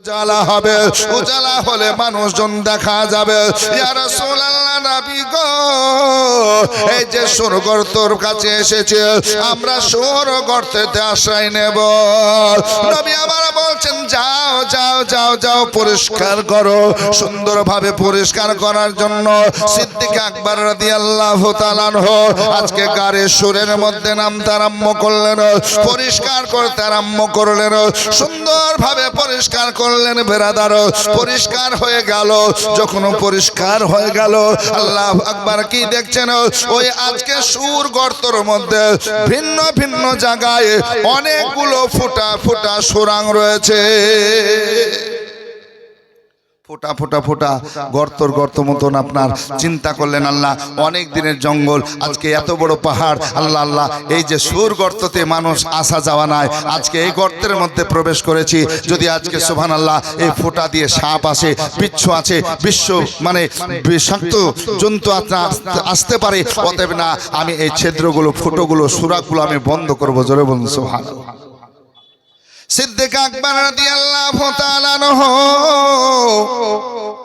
উজালা হবে, উজালা হলে মানুষজন দেখা যাবে। ইয়া রাসূলুল্লাহ নবী গো, এই যে সুর গর্তের কাছে এসেছে, আমরা সুর গর্তেতে আশ্রয় নেব। নবী আমার বলছেন যাও যাও যাও যাও পরিষ্কার করো। সুন্দরভাবে পরিষ্কার করার জন্য সিদ্দিক আকবর রাদিয়াল্লাহু তাআলা আনহু আজকে গাড়ি সুরের মধ্যে নামতে আরম্ভ করলেন, পরিষ্কার করতে আরম্ভ করলেন, সুন্দরভাবে পরিষ্কার করলেন। বেরাদার পরিষ্কার হয়ে গেল। যখন পরিষ্কার হয়ে গেল, আল্লাহু আকবার, কি দেখছেন? ওই আজকে সুর গর্তের মধ্যে ভিন্ন ভিন্ন জায়গায় অনেকগুলো ফুটা ফুটা সুরাং রয়েছে। ফোটা ফোটা ফোটা গর্তর গর্ত মতন। আপনার চিন্তা করলেন আল্লাহ, অনেক দিনের জঙ্গল, আজকে এত বড় পাহাড়, আল্লাহ আল্লাহ, এই যে সুর গর্ততে মানুষ আসা যাওয়া নাই, আজকে এই গর্তের মধ্যে প্রবেশ করেছি। যদি আজকে সুবহানাল্লাহ এই ফোঁটা দিয়ে সাপ আসে, বিচ্ছু আছে, বিশ্ব মানে বিষাক্ত জন্তু আসতে পারে, অতএব না, আমি এই ছিদ্রগুলো, ফুটোগুলো, সুরাগুলো আমি বন্ধ করবো। জোরে বলুন সুবহানাল্লাহ। সিদ্দিক আকবর রাদিয়াল্লাহু তাআলা আনহু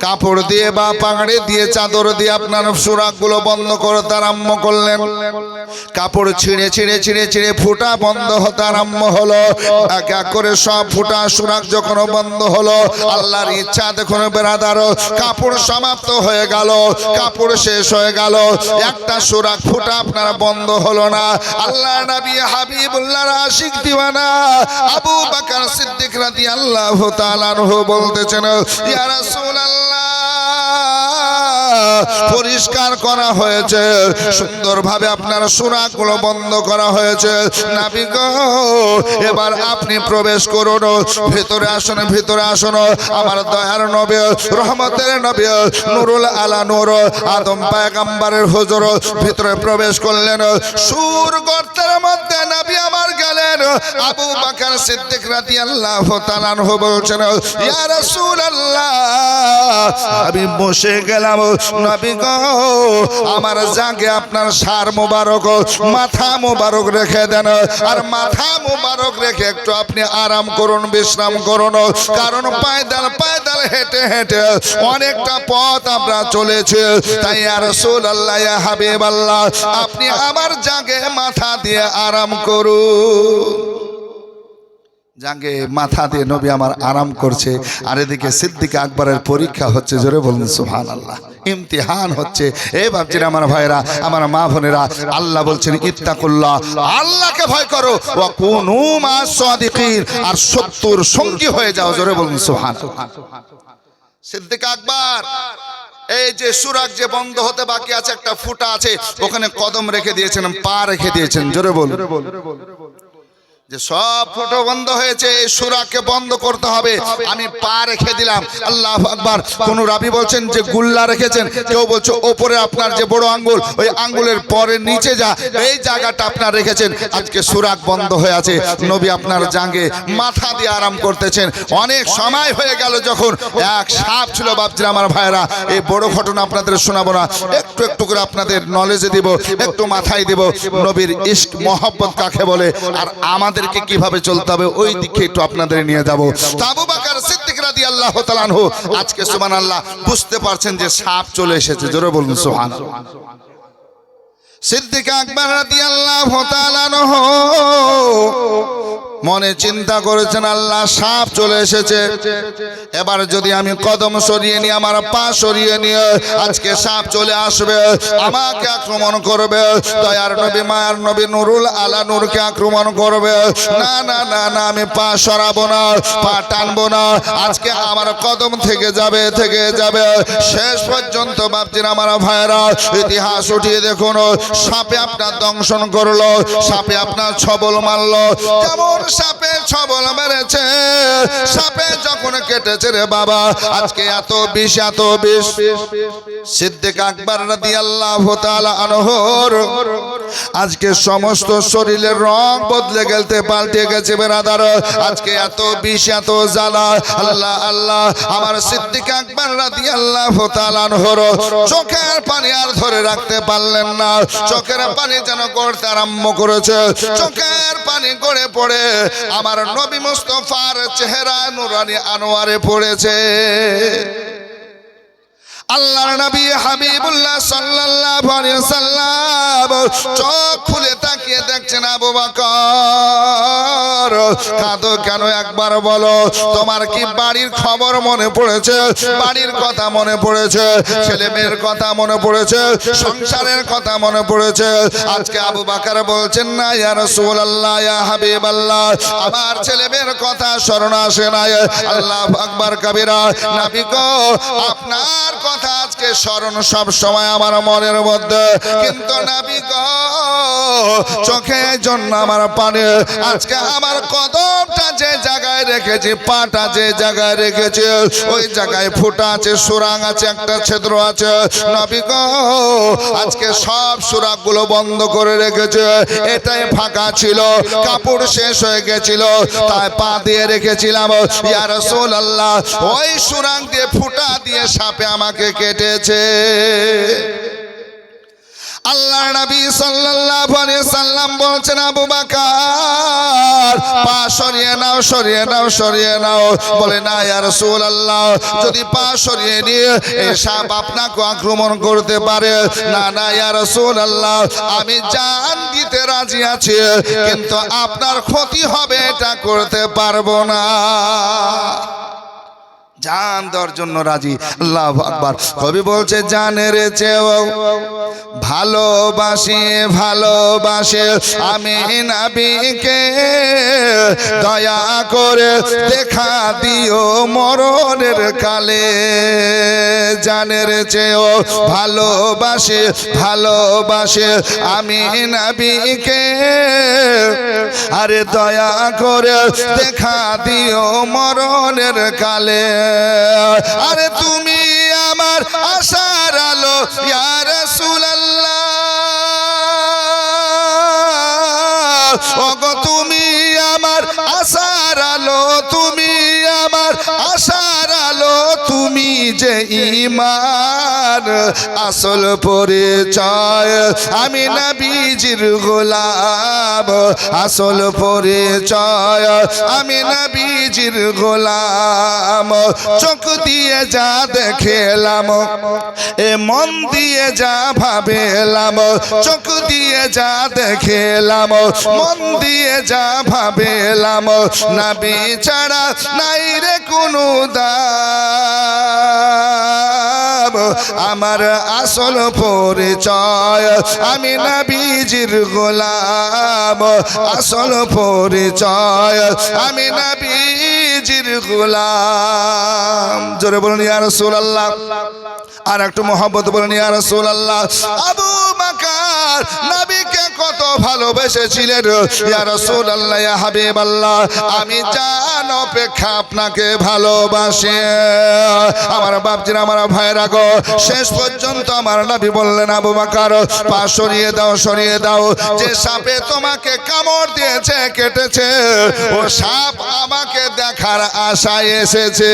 কাপড় দিয়ে বা পাগড়ি দিয়ে, চাদর দিয়ে আপনার সুরাকগুলো বন্ধ করতে আরম্ভ করলেন। কাপড় ছিঁড়ে ছিঁড়ে ছিঁড়ে ছিঁড়ে ফুটা বন্ধ হতে আরম্ভ হলো। এক এক করে সব ফুটা সুরাক যখন বন্ধ হলো, আল্লাহর ইচ্ছা দেখুন বেরাদার, কাপড় সমাপ্ত হয়ে গেল, কাপড় শেষ হয়ে গেল, একটা সুরাক ফুটা আপনার বন্ধ হলো না। আল্লাহ নবী হাবিবুল্লাহর আশিক দিওয়ানা আবু বকর সিদ্দিক রাদিয়াল্লাহু তাআলা আনহু বলতেছেন, ইয়া রাসূলুল্লাহ, পরিষ্কার করা হয়েছে, সুন্দরভাবে আপনার সুরাকগুলো বন্ধ করা হয়েছে। নবী গো, এবার আপনি প্রবেশ করুন, ভিতরে আসুন, ভিতরে আসুন। আমার দয়ার নবী, রহমতের নবী, নূরুল আলা নূর আদম পয়গম্বরের হুজুর ভিতরে প্রবেশ করলেন। সুর গর্তের মধ্যে নবী আমার গেলেন। আবু বকর সিদ্দিক রাদিয়াল্লাহু তাআলা আনহু বলছেন, ইয়া রাসূলুল্লাহ, আমি বসে গেলাম। নবী গো, আমার জাগে আপনার সার মোবারক, মাথা মোবারক রেখে দেন, আর মাথা মোবারক রেখে একটু আপনি আরাম করুন, বিশ্রাম করুন। কারণ পায়দাল পায়দাল হেঁটে হেঁটে অনেকটা পথ আমরা চলেছি। তাই ইয়া রাসূলুল্লাহ, ইয়া হাবিবাল্লাহ, আপনি আমার জাগে মাথা দিয়ে আরাম করুন। জাগে মাথা দিয়ে নবী আমার আরাম করছে, আর এদিকে সিদ্দিক আকবরের পরীক্ষা হচ্ছে। জোরে বলুন সুবহানাল্লাহ। ইমতিহান হচ্ছে। এই ভাবছিনা আমার ভাইরা, আমার মা বোনেরা, আল্লাহ বলছেন ইত্তাকুল্লাহ, আল্লাহকে ভয় করো, ওয়া কুনু মাস সাদিকিন, আর সত্যর সঙ্গী হয়ে যাও। জোরে বলুন সুবহানাল্লাহ। সিদ্দিক আকবর এই যে সুরাক যে বন্ধ হতে বাকি আছে, একটা ফুটা আছে, ওখানে কদম রেখে দিয়েছেন, পা রেখে দিয়েছেন। জোরে বলুন। যে সব ফুটো বন্ধ হয়েছে, এই সুরাকে বন্ধ করতে হবে, আমি পা রেখে দিলাম। আল্লাহু আকবার। কোন রাবি বলছেন যে গুল্লা রেখেছেন, কেউ বলছে ওপরে আপনার যে বড় আঙ্গুল, ওই আঙ্গুলের পরে নিচে যা, এই জায়গাটা আপনার রেখেছেন। আজকে সুরাক বন্ধ হয়ে আছে, নবী আপনার জাঙ্গে মাথা দিয়ে আরাম করতেছেন। অনেক সময় হয়ে গেল, যখন এক সাপ ছিল। বাপজিরা আমার ভাইরা, এই বড় ঘটনা আপনাদের শোনাবো না, একটু একটু করে আপনাদের নলেজে দিব, একটু মাথায় দিব, নবীর ইশক মহব্বত কাকে বলে, আর আমাদেরকে কিভাবে চলতে হবে, ওই দিকে একটু আপনাদের নিয়ে যাব। আবু বকর সিদ্দিক রাদিয়াল্লাহু তাআলা আনহু আজকে সুবহানাল্লাহ বুঝতে পারছেন যে সাপ চলে এসেছে। জোরে বলুন সুবহানাল্লাহ। সিদ্দিক আকবর রাদিয়াল্লাহু তাআলা আনহু মনে চিন্তা করেছেন, আল্লাহ সাপ চলে এসেছে, এবার যদি আমি কদম সরিয়ে নিই, আমার পা সরিয়ে নিয়ে, আজকে সাপ চলে আসবে, আমাকে আক্রমণ করবে, দয়ার নবী মায়ার নবী নূরুল আলা নূরকে আক্রমণ করবে। না না না না, আমি পা সরাবো না, পা টানবো না, আজকে আমার কদম থেকে যাবে, থেকে যাবে শেষ পর্যন্ত। বাপজিরা আমার ভাইরা, ইতিহাস উঠিয়ে দেখুন, সাপে আপনার দংশন করলো, সাপে আপনার ছবল মারলো। কেমন সাপে ছবল মেরেছে, সাপে যখন কেটেছে রে বাবা, আজকে এত বিষ, এত বিষ। সিদ্দিক আকবর রাদিয়াল্লাহু তাআলা আনহুর আজকে সমস্ত শরীরের রং বদলে গেলতে পাল্টে গেছে বেরাদার। আজকে এত বিষ, এত জ্বালা। আল্লাহ আল্লাহ, আমার সিদ্দিক আকবর রাদিয়াল্লাহু তাআলা আনহুর চোখের পানি আর ধরে রাখতে পারলেন না। চোখের পানি যেন গড়তে আরম্ভ করেছে, চোখের পানি গড়ে পড়ে আমার নবী মুস্তাফার চেহারা নুরানি আনোয়ারে পড়েছে। আল্লাহর নবী হাবিবুল্লাহ সাল্লাল্লাহু আলাইহি ওয়াসাল্লাম চোখ খুলে তাকিয়ে দেখছেন আবু বকর, কাঁদো কেন একবার বলো? তোমার কি বাড়ির খবর মনে পড়েছে? বাড়ির কথা মনে পড়েছে? ছেলে মেয়ের কথা মনে পড়েছে? সংসারের কথা মনে পড়েছে? আজকে আবু বকর বলছেন না ইয়া রাসূলুল্লাহ ইয়া হাবিবাল্লাহ, আমার ছেলে মেয়ের কথা স্মরণ আসে না। আল্লাহু আকবার কবিরা। নবী গো, আপনার কথা আজকে স্মরণ সব সময় আমার মনের মধ্যে, কিন্তু নবী গো চোখের জন্য আমার পানি। আজকে আমার কদমটা যে জায়গায় রেখেছি, পাটা যে জায়গায় রেখেছি, ওই জায়গায় ফুটা আছে, সুরাং আছে, একটা ছিদ্র আছে। নবী গো আজকে সব সুরাগুলো বন্ধ করে রেখেছে। এটাই ফাঁকা ছিল, কাপড় শেষ হয়ে গেছিল, তাই পা দিয়ে রেখেছিলাম। ইয়া রাসূলুল্লাহ, ওই সুরাং দিয়ে ফুটা দিয়ে সাপে আমাকে কেটেছে। আল্লাহর নবী সাল্লাল্লাহু আলাইহি সাল্লাম বলছেন আবু বকর পা সরিয়ে নাও, সরিয়ে নাও, সরিয়ে নাও। বলে না ইয়া রাসূলুল্লাহ, যদি পা সরিয়ে নিয়ে এই সাপ আপনাকে আক্রমণ করতে পারে। না না ইয়া রাসূলুল্লাহ, আমি জান দিতে রাজি আছি, কিন্তু আপনার ক্ষতি হবে এটা করতে পারবো না। জান দেওয়ার জন্য রাজি। আল্লাহু আকবার। কবি বলছে জানের চেয়েও ভালোবাসি, ভালোবাসে আমি নবীকে, দয়া করে দেখা দিও মরণের কালে। জানের চেয়েও ভালোবাসে, ভালোবাসে আমি নবীকে, আরে দয়া করে দেখা দিও মরণের কালে। আরে তুমি আমার আশার আলো ইয়া রাসূলুল্লাহ, ওগো তুমি আমার আশার আলো, তুমি আমার আশার আলো, তুমি যে ঈমান আসল পরিচয়, আমি নবীজির গোলাম আসল পরিচয়, আমি নবীজির গোলাম। চোখ দিয়ে যা দেখেলাম, এ মন দিয়ে যা ভাবেলাম, চোখ দিয়ে যা দেখেলাম, মন দিয়ে যা ভাবেলাম, নবী ছাড়া নাই রে কোনো দাম, আমার আসল পরিচয়, আমি নবীজির গোলাম আসল পরিচয়, আমি নবীজির গোলাম। জোরে বলুন ইয়া রাসূলুল্লাহ, আর একটু মহব্বত বলুন ইয়া রাসূলুল্লাহ। আবু বকর নবীকে কত ভালোবেসেছিলেন। ইয়া রাসূলুল্লাহ ইয়া হাবিবাল্লাহ, আমি জান অপেক্ষা আপনাকে ভালোবাসি। আমার বাপজিরা, আমার ভাইরা গো, শেষ পর্যন্ত আমার নবী বললেন আবু বকর পা সরিয়ে দাও, সরিয়ে দাও। যে সাপে তোমাকে কামড় দিয়েছে, কেটেছে, ও সাপ আমাকে দেখার আশায় এসেছে,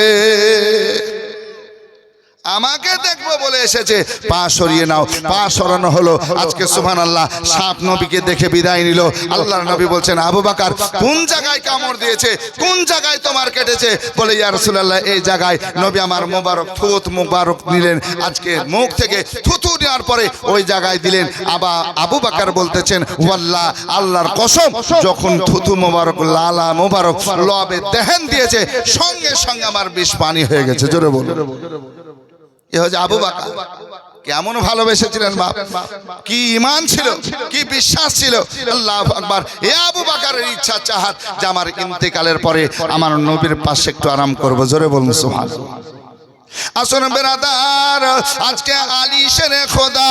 আমাকে দেখবো বলে এসেছে। পা সরিয়ে নাও। পা সরানো হলো। আজকে সুবহানাল্লাহ, সাপ নবীকে দেখে বিদায় নিল। আল্লাহর নবী বলছেন আবু বকর কোন জায়গায় কামড় দিয়েছে, কোন জায়গায় তোমার কেটেছে? বলে ইয়া রাসূলুল্লাহ এই জায়গায়। নবী আমার মোবারক থুত মুবারক নিলেন, আজকে মুখ থেকে থুতু নেওয়ার পরে ওই জায়গায় দিলেন। আবু বকর বলতেছেন ওয়াল্লাহ, আল্লাহর কসম, যখন থুতু মুবারক লালা মুবারক লবে দেহেন দিয়েছে, সঙ্গে সঙ্গে আমার বিষ পানি হয়ে গেছে। জোরে বলুন। এ হচ্ছে আবু বকর। কেমন ভালোবেসেছিলেন বাপ, কি ঈমান ছিল, কি বিশ্বাস ছিল। আল্লাহু আকবার। এ আবু বকরের ইচ্ছা চাহাত যে আমার ইন্তেকালের পরে আমার নবীর পাশে একটু আরাম করব। জোরে বলুন সুবহানাল্লাহ। আসুন বেরাদার, আজকে আলী শেরে খোদা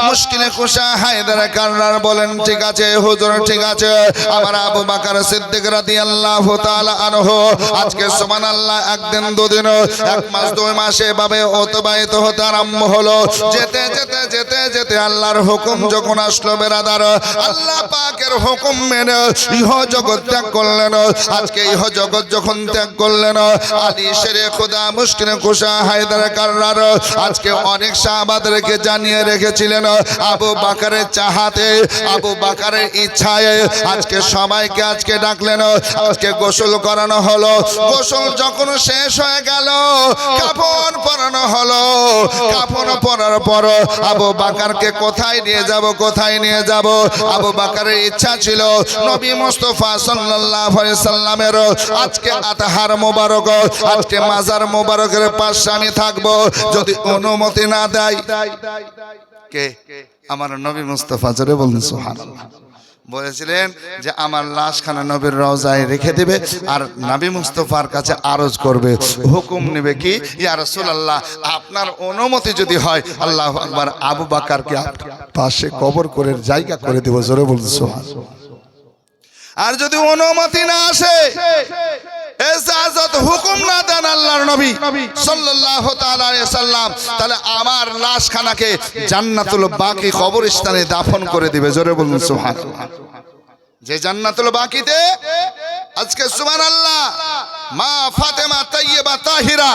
মুশকিলে কুশা হায়দার কাররার বলেন ঠিক আছে হুজুর, ঠিক আছে। আমার আবু বকর সিদ্দিক রাদিয়াল্লাহু তাআলা আনহু আজকে সুবহানাল্লাহ একদিন দুদিন, এক মাস দুই মাস এভাবে অতিবাহিত হতে আরম্ভ হলো। যেতে যেতে যেতে যেতে আল্লাহর হুকুম যখন আসলো বেরাদার, আল্লাহ পাকের হুকুম মেনে ইহ জগৎ ত্যাগ করলেন। আজকে ইহ জগৎ যখন ত্যাগ করলেন, আলী শেরে খোদা মুশকিলে কুশা হায়দার কাররার আজকে অনেক সাহাবাদেরকে জানিয়ে রেখেছিলেন আবু বকরের চাহাতে, আবু বকরের ইচ্ছায় আজকে সবাইকে আজকে ডাকলেন। আজকে গোসল করানো হলো। গোসল যখন শেষ হয়ে গেল, কাফন পরানো হলো। কাফন পরার পর আবু বকরকে কোথায় নিয়ে যাব, কোথায় নিয়ে যাব? আবু বকরের ইচ্ছা ছিল নবী মুস্তাফা সাল্লাল্লাহু আলাইহি সাল্লামের আজকে আতহার মোবারক, আজকে মাজার মোবারকের পাশে আমি থাকবো। যদি অনুমতি না দেয়, কে? আমার নবী মুস্তাফা, জোরে বলুন সুবহানাল্লাহ। বলেছিলেন যে আমার লাশখানা নবীর রওজায় রেখে দেবে আর নবী মুস্তাফার কাছে আরজ করবে, হুকুম নেবে কি, ইয়া রাসূলুল্লাহ আপনার অনুমতি যদি হয়, আল্লাহু আকবার, আবু বকরকে পাশে কবর করে জায়গা করে দেব। জোরে বলুন সুবহানাল্লাহ। আর যদি অনুমতি না আসে, ইজাজত হুকুম না দেন আল্লাহর নবী সাল্লাল্লাহু তাআলা আলাইহি সাল্লাম, তাহলে আমার লাশখানাকে জান্নাতুল বাকি কবরস্থানে দাফন করে দিবে। জোরে বলুন সুবহানাল্লাহ। যে জান্নাতুল বাকিতে আজকে সুবহানাল্লাহ মা ফাতেমা তাইয়্যিবা তাহিরা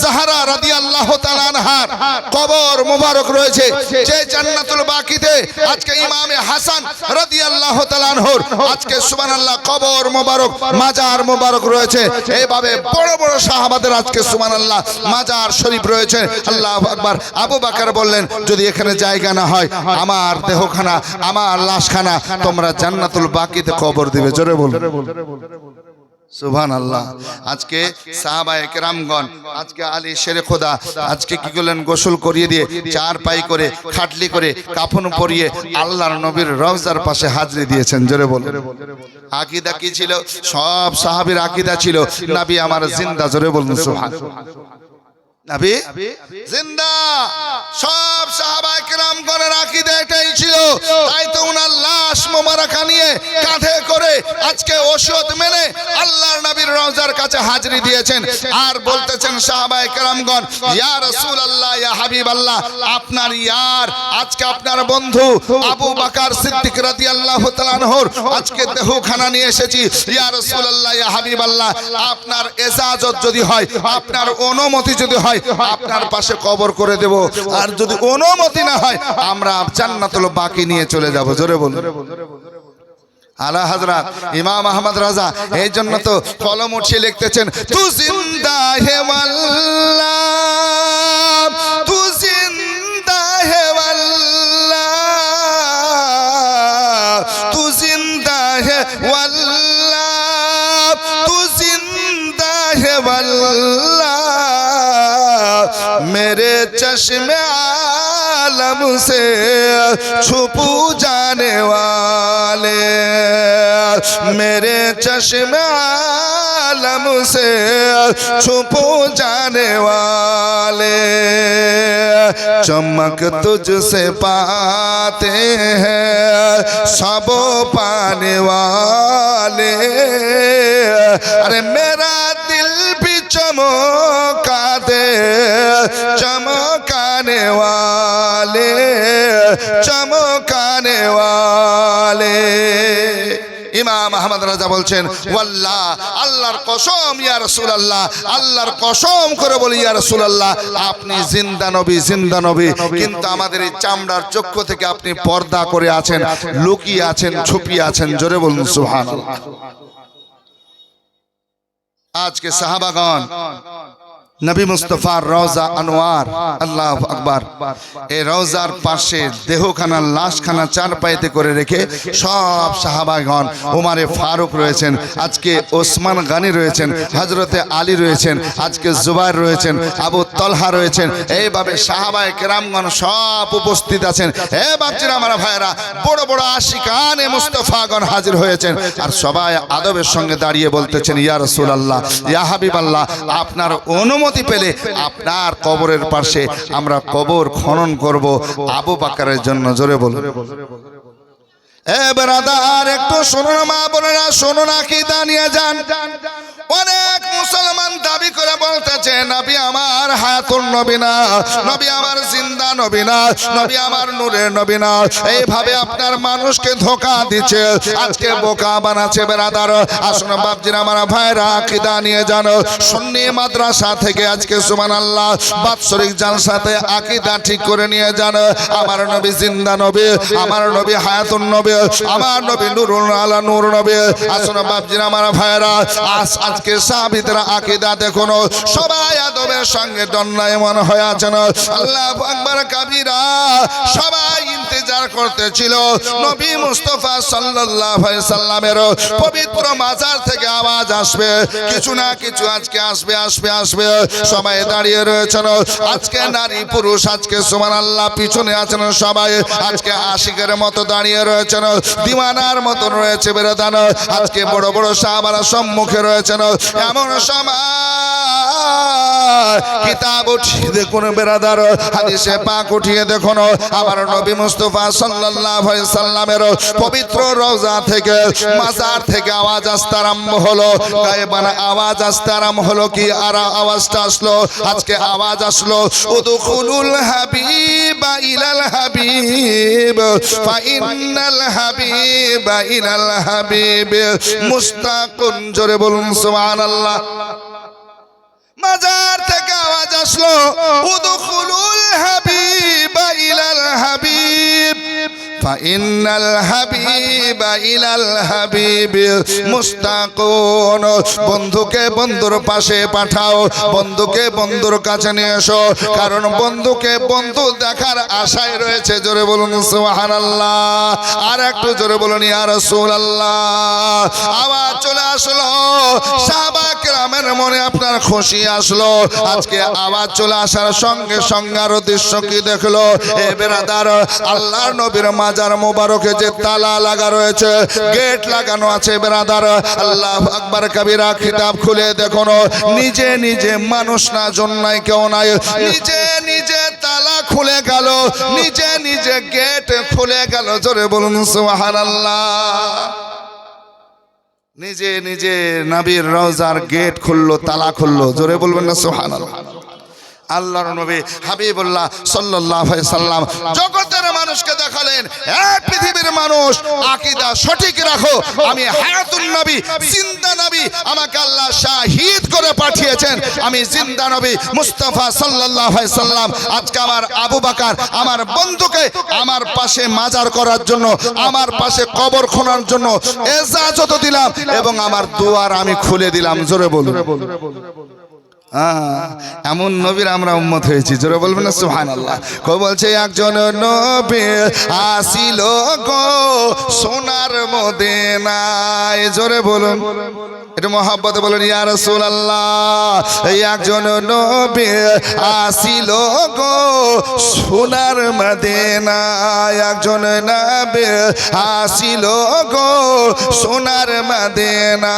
জাহরা রাদিয়াল্লাহু তাআলা আনহার কবর মোবারক রয়েছে, যে জান্নাতুল বাকিতে আজকে ইমামে হাসান রাদিয়াল্লাহু তাআলা আনহুর আজকে সুবহানাল্লাহ কবর মোবারক, মাজার মোবারক রয়েছে। এইভাবে বড় বড় সাহাবাদের আজকে সুবহানাল্লাহ মাজার শরীফ রয়েছে। আল্লাহু আকবার। আবু বকর বললেন, যদি এখানে জায়গা না হয়, আমার দেহখানা, আমার লাশখানা তোমরা জান্নাতুল বাকিতে কবর দিবে। জোরে বলুন সুবহানাল্লাহ। আজকে সাহাবায়ে কেরামগণ আজকে আলী শেরে খোদা আজকে কি করলেন, গোসল করিয়ে দিয়ে চার পাই করে খাটলি করে কাফন পরিয়ে আল্লাহর নবীর রওজার পাশে হাজরি দিয়েছেন। জোরে বলুন। আকীদা কি ছিল? সব সাহাবীর আকীদা ছিল নবী আমার জিন্দা। জোরে বলুন সুবহানাল্লাহ। নবী জিন্দা। সব সাহাবায়ে কেরামগণের আকীদা এটাই ছিল। তাই তো উনার লাশ মোবারকা নিয়ে কাঁধে করে আজকে ওসিয়ত মেনে আল্লাহর নবীর রওজার কাছে হাজরি দিয়েছেন। আর বলতেছেন সাহাবায়ে কেরামগণ, ইয়া রাসূলুল্লাহ, ইয়া হাবিবাল্লাহ, আপনার ইয়ার, আজকে আপনার বন্ধু আবু বকর সিদ্দিক রাদিয়াল্লাহু তাআলা আনহুর আজকে দেহখানা নিয়ে এসেছি। ইয়া রাসূলুল্লাহ, ইয়া হাবিবাল্লাহ, আপনার ইজাজত যদি হয়, আপনার অনুমতি যদি হয়, আপনার পাশে কবর করে দেব। আর যদি অনুমতি না হয়, আমরা জান্নাতুল বাকি নিয়ে চলে যাব। জোরে বলুন। আলা হযরত ইমাম আহমদ রাজা এই জন্য তো কলম উঠিয়ে লিখতেছেন, তু জিন্দা হে ওয়াল্লাহ, তু জিন্দা হে ওয়াল্লাহ, তু জিন্দা হে ওয়াল্লাহ, তু জিন্দা হে ওয়াল্লাহ, मेरे चश्मे आलम से छुप जाने वाले, मेरे चश्मे आलम से छुप जाने वाले, चमक तुझसे पाते हैं सब पाने वाले, अरे मेरा दिल भी चमका दे चमकाने वाले, चमकाने वाले। ইমাম আহমদ রাজা বলছেন, ওয়াল্লাহ, আল্লাহর কসম ইয়া রাসূলুল্লাহ, আল্লাহর কসম করে বলি ইয়া রাসূলুল্লাহ, আপনি জিন্দা নবী, জিন্দা নবী, কিন্তু আমাদের এই চামড়ার চক্ষু থেকে আপনি পর্দা করে আছেন, লুকিয়ে আছেন, ছুপিয়ে আছেন। জোরে বলুন সুবহানাল্লাহ। আজকে সাহাবাগণ নবী মুস্তাফার রওজা আনোয়ার, আল্লাহু আকবার, এই রওজার পাশে দেহখানা লাশখানা চার পাইতে করে রেখে সব সাহাবাগণ, ওমরে ফারুক রয়েছেন, আজকে ওসমান গনি রয়েছেন, হযরতে আলী রয়েছেন, আজকে জুবাইর রয়েছেন, আবু তালহা রয়েছেন, এইভাবে সাহাবায়ে কেরামগণ সব উপস্থিত আছেন। হে বাচ্চারা, আমার ভাইরা, বড় বড় আশিকানে মুস্তাফাগণ হাজির হয়েছেন। আর সবাই আদবের সঙ্গে দাঁড়িয়ে বলতেছেন, ইয়া রাসূলুল্লাহ, ইয়া হাবিবাল্লাহ, আপনার অনুমতি পেলে আপনার কবরের পাশে আমরা কবর খনন করব আবু বকরের জন্য। জোরে বলুন। এ ব্রাদার, একটু শুনুন মা বোনেরা, শুনুন, আকীদা নিয়ে যান। অনেক মুসলমান দাবি করে বলতেছে, নবী আমার আমার হায়াতুন নবী না, নবী আমার জিন্দা নবী না, নবী আমার নূরের নবী না। এইভাবে আপনার মানুষকে ধোঁকা দিচ্ছে, আজকে বোকা বানাচ্ছে বেরাদার। আসুন বাপজিরা আমার ভাইরা, আকীদা নিয়ে জানো। সুন্নি মাদ্রাসা থেকে আজকে সুবহানাল্লাহ বাৎসরিক জালসাতে আকীদা ঠিক করে নিয়ে জানো। আমার নবী জিন্দা নবী, আমার নবী হায়াতুন নবী, আমার নবী নূরুল আলা নূর নবী। আসুন বাপজিরা আমার ভাইরা, আজকে সাহাবীদের আকীদা দেখুন, সবাই আদবের সঙ্গে দণ্ডায়মান হয়ে আছেন। আল্লাহু আকবার কাবীরা। সবাই ইন্তজার করতেছিল নবী মুস্তাফা সাল্লাল্লাহু আলাইহি সাল্লামের পবিত্র মাজার থেকে আওয়াজ আসবে, কিছু না কিছু আজকে আসবে আসবে আসবে। সবাই দাঁড়িয়ে রয়েছেন, আজকে নারী পুরুষ আজকে সুবহানাল্লাহ পিছনে আছেন সবাই, আজকে আশিকের মতো দাঁড়িয়ে রয়েছেন, দিওয়ানার মতো রয়েছে বেরাদান। আজকে বড় বড় সাহাবারা সম্মুখে রয়েছেন। এমন সময় কিতাব উঠিয়ে দেখুন বেরাদার, হাদিসে পাক উঠিয়ে দেখুন, আমার নবী মুস্তাফা সাল্লাল্লাহু আলাইহি সাল্লামের পবিত্র রওজা থেকে মাজার থেকে আওয়াজ আসতে আরম্ভ হলো। গায়েবানা আওয়াজ আসতে আরম্ভ হলো। কি আর আওয়াজটা আসলো? আজকে আওয়াজ আসলো, উদখুলুল হাবিবা ইলাল হাবিব ফাইন্নাল হাবিবা ইলাল হাবিব মুস্তাকুন। জোরে বলুন সুবহানাল্লাহ। মাজার থেকে আওয়াজ আসলো, উদখুলুল হাবিবা ইলাল হাবিব ফাইন্নাল হাবিবা ইলাল হাবিব মুস্তাকুন। বন্ধুকে বন্ধুর পাশে পাঠাও, বন্ধুকে বন্ধুর কাছে নিয়ে এসো, কারণ বন্ধুকে বন্ধু দেখার আশায় রয়েছে। জোরে বলুন সুবহানাল্লাহ। আর একটু জোরে বলুন ইয়া রাসূলুল্লাহ। আওয়াজ চলে আসলো, সাহাবা কেরামের মনে আপনার খুশি আসলো। আজকে আওয়াজ চলে আসার সঙ্গে সঙ্গে আরো দৃশ্য কি দেখলো? এ বেরাদার, আল্লাহর নবীর মাজার মোবারকে যে তালা লাগা রয়েছে, গেট লাগানো আছে বেরাদার, আল্লাহু আকবার কাবীরা। কিতাব খুলে দেখুন, নিজে নিজে মানুষ না, জন্নাই কেউ নাই, নিজে নিজে তালা খুলে গেল, নিজে নিজে গেট খুলে গেল। জোরে বলুন সুবহানাল্লাহ। নিজে নিজে নবীর রওজার গেট খুললো, তালা খুললো। জোরে বলবেন না সুবহানাল্লাহ। আল্লাহর নবী হাবিবুল্লাহ সাল্লাল্লাহু আলাইহি সাল্লাম জগতের মানুষকে দেখালেন, এই পৃথিবীর মানুষ আকীদা সঠিক রাখো, আমি হায়াতুন নবী, জিন্দা নবী, আমাকে আল্লাহ শাহিদ করে পাঠিয়েছেন, আমি জিন্দা নবী মুস্তাফা সাল্লাল্লাহু আলাইহি সাল্লাম। আজকে আমার আবু বকর আমার বন্ধুকে আমার পাশে মাজার করার জন্য, আমার পাশে কবর খোঁড়ার জন্য ইজাজত দিলাম এবং আমার দুয়ার আমি খুলে দিলাম। জোরে বলুন। এমন নবীর আমরা উম্মত হয়েছি। জোরে বলবেন না সুবহানাল্লাহ। কো বলছে, একজন নবী আসিল গো সোনার মদিনায়। জোরে বলুন, একটু মহব্বতে বলুন ইয়া রাসূলুল্লাহ। এই একজন নবী আসিল গো সোনার মদিনায়, একজন নবী আসিল গো সোনার মদিনা।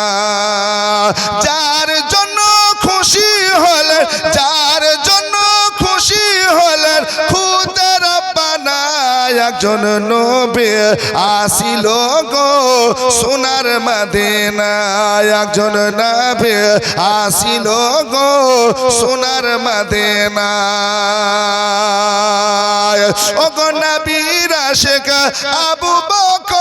যার জন্য খুশি হলেন, যার জন্য খুশি হলেন খুদা রব্বানা। একজন নবী আসিল গো সোনার মদিনা, একজন নবী আসিল গো সোনার মদিনা। ও গো নবীর আশিক আবু বকর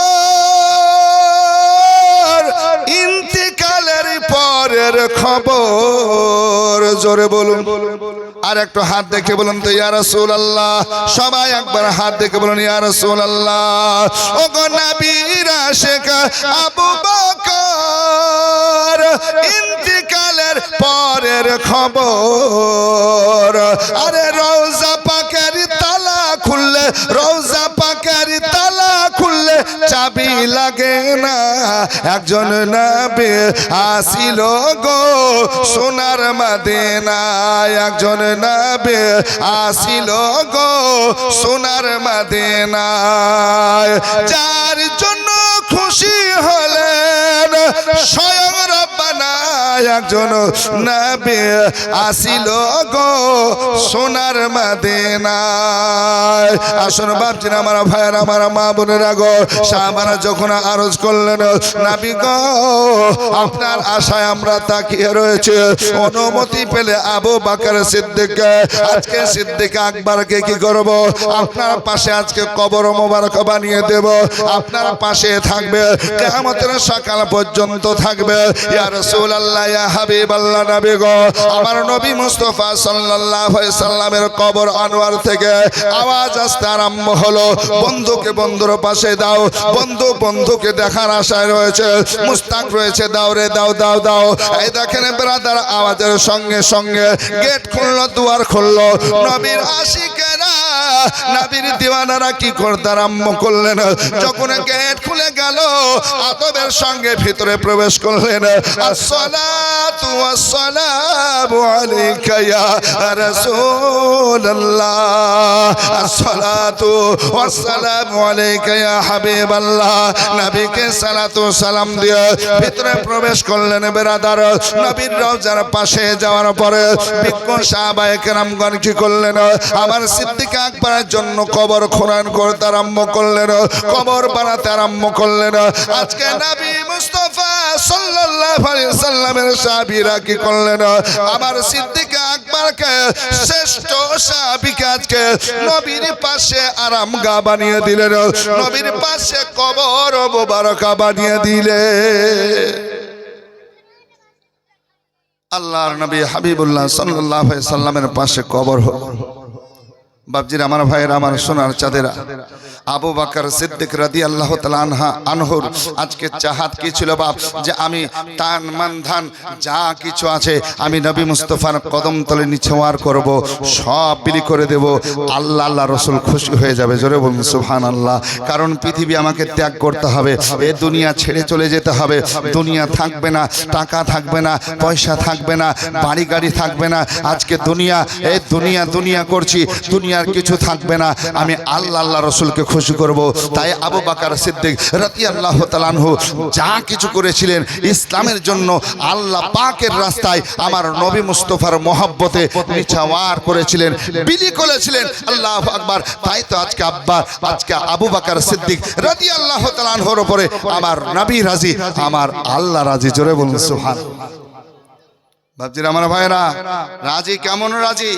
ইন্তিকালের পরের খবর। জোরে বলুন, আর একটু হাত দেখে বলুন তো ইয়া রাসূলুল্লাহ। সবাই একবার হাত দেখে বলুন ইয়া রাসূলুল্লাহ। ও গো নবীর আশিক আবু বকর ইন্তিকালের পরের খবর। আরে রওজা পাকের তালা খুললে, রওজা পাকের তালা খুললে চাবি লাগে না। একজন নবী আসিল গো সোনার মদিনা, একজন নবী আসিল গো সোনার মদিনা। যার জন্য খুশি হলেন স্বয়ং রব্বানা, একজন নবী আসিল গো সোনার মদিনায়। আসুন বাপজিরা আমার ভাইয়ের আমার মা বোনেরা গো, সাহাবারা যখন আরজ করলেন নবী গো আপনার আশায় আমরা তাকিয়ে রয়েছে, অনুমতি পেলে আবু বকর সিদ্দিক আজকে সিদ্দিক আকবরকে কি করব, আপনার পাশে আজকে কবর মোবারক বানিয়ে দেব, আপনার পাশে থাকবে কিয়ামতের সকাল পর্যন্ত থাকবে। ইয়া রাসূলুল্লাহ ইয়া হাবিবাল্লাহ নবী গো, আমার নবী মুস্তাফা সাল্লাল্লাহু আলাইহি সাল্লামের কবর আনোয়ার থেকে আওয়াজ আসতে আরম্ভ হলো, বন্ধুকে বন্ধুর পাশে দাও, বন্ধু বন্ধুকে দেখার আশায় রয়েছে, মুস্তাক রয়েছে, দাও রে দাও দাও দাও। এই দেখেন ব্রাদার, আওয়াজের সঙ্গে সঙ্গে গেট খুললো, দুয়ার খুললো, নবীর আশিকেরা নবীর দিওয়ানারা কি করতে আরম্ভ করলেন। যখন গেট খুলে গেল আদবের সঙ্গে ভিতরে প্রবেশ করলেন। আসসালাতু ওয়াসসালামু আলাইকা ইয়া রাসূলুল্লাহ, আসসালাতু ওয়াসসালামু আলাইকা ইয়া হাবিবাল্লাহ। নবীকে সালাতু সালাম দিয়ে ভিতরে প্রবেশ করলেন বেরাদার। নবীর রওজার পাশে যাওয়ার পরে বিজ্ঞ সাহাবায়ে কেরামগণ কি করলেন, আমার সিদ্দিক আকবরের জন্য কবর খনন করতে আরম্ভ করলেন, কবর বানাতে আরম্ভ করলেন। আজকে নবী মুস্তাফা সাল্লাল্লাহু আলাইহি সাল্লামের সাহাবীরা কি করলেন, আমার সিদ্দিক আকবরকে শ্রেষ্ঠ সাহাবীকে আজকে নবীর পাশে আরামগাহ বানিয়ে দিলেন, নবীর পাশে কবর মোবারক বানিয়ে দিলেন। আল্লাহর নবী হাবিবুল্লাহ সাল্লাল্লাহু আলাইহি সাল্লামের পাশে কবর হলো। বাপজির আমার ভাইয়ের আমার সোনার চাঁদেরা, আবু বকর সিদ্দিক রাদিয়াল্লাহু তাআলা আনহুর আজকে চাহাত কি ছিল বাপ, যে আমি তান মান ধান যা কিছু আছে আমি নবী মুস্তাফার কদম তলে নিছাওয়ার করব, সব বিলি করে দেব, আল্লাহ আল্লাহ রসুল খুশি হয়ে যাবে। জোরে বলুন সুবহানাল্লাহ। কারণ পৃথিবী আমাকে ত্যাগ করতে হবে, এ দুনিয়া ছেড়ে চলে যেতে হবে, দুনিয়া থাকবে না, টাকা থাকবে না, পয়সা থাকবে না, বাড়ি গাড়ি থাকবে না। আজকে দুনিয়া এই দুনিয়া দুনিয়া করছি, দুনিয়ার কিছু থাকবে না, আমি আল্লাহ আল্লাহ রসুলকে খুশি করব। তাই আবু বকর সিদ্দিক রাদিয়াল্লাহু তাআলা আনহু যা কিছু করেছিলেন ইসলামের জন্য, আল্লাহ পাকের রাস্তায় আমার নবী মুস্তাফার মহব্বতে নিছাওয়ার করেছিলেন, বিলি করেছিলেন। আল্লাহু আকবার। তাই তো আজকে আবু বকর সিদ্দিক রাদিয়াল্লাহু তাআলা আনহুর উপরে আমার নবী রাজি, আমার আল্লাহ রাজি। জোরে বলুন সুবহানাল্লাহ। বাপজিরা আমার ভাইরা, রাজি কেমন রাজি,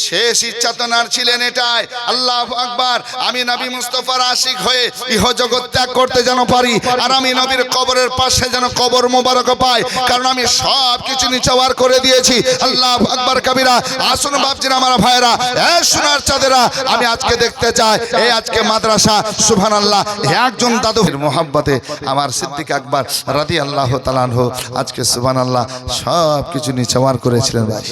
শেষ ইচ্ছা তো নার ছিলেন এটাই, আল্লাহু আকবার, আমি নবী মুস্তাফার আশিক হয়ে ইহ জগৎ ত্যাগ করতে যেন পারি, আর আমি নবীর কবরের পাশে যেন কবর মোবারক পাই, কারণ আমি সব কিছু নিছাওয়ার করে দিয়েছি। আল্লাহু আকবার কবিরা। আসুন বাপজিরা আমার ভাইরা, এই সোনার চাঁদেরা, আমি আজকে দেখতে চাই এই আজকে মাদ্রাসা সুবহানাল্লাহ একজন দাদুর মোহাব্বতে আমার সিদ্দিক আকবর রাদিয়াল্লাহু তাআলা আনহু আজকে সুবহানাল্লাহ সব কিছু নিছাওয়ার করেছিলেন। ভাই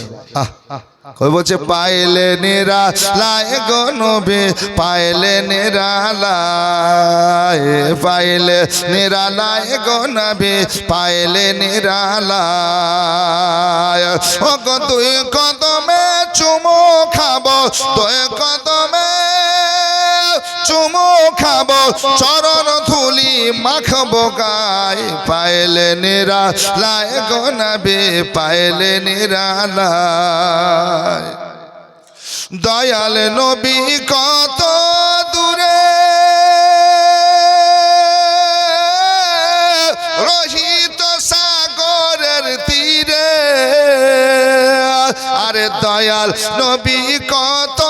কই বলছে, পাইলে নিরালায় গো নবী, পাইলে নিরালায়, পাইলে নিরালায় গো নবী, পাইলে নিরালায়। ও গো তুই কদমে চুমু খাবো, তুই কদমে চুমু খাবো, চরণ ধুলি মাখবো গায়ে, পাইলে নিরালায় গো নবী, পাইলে নিরালায়। দয়াল নবী কত দূরে রহিত সাগরের তীরে, আরে দয়াল নবী কত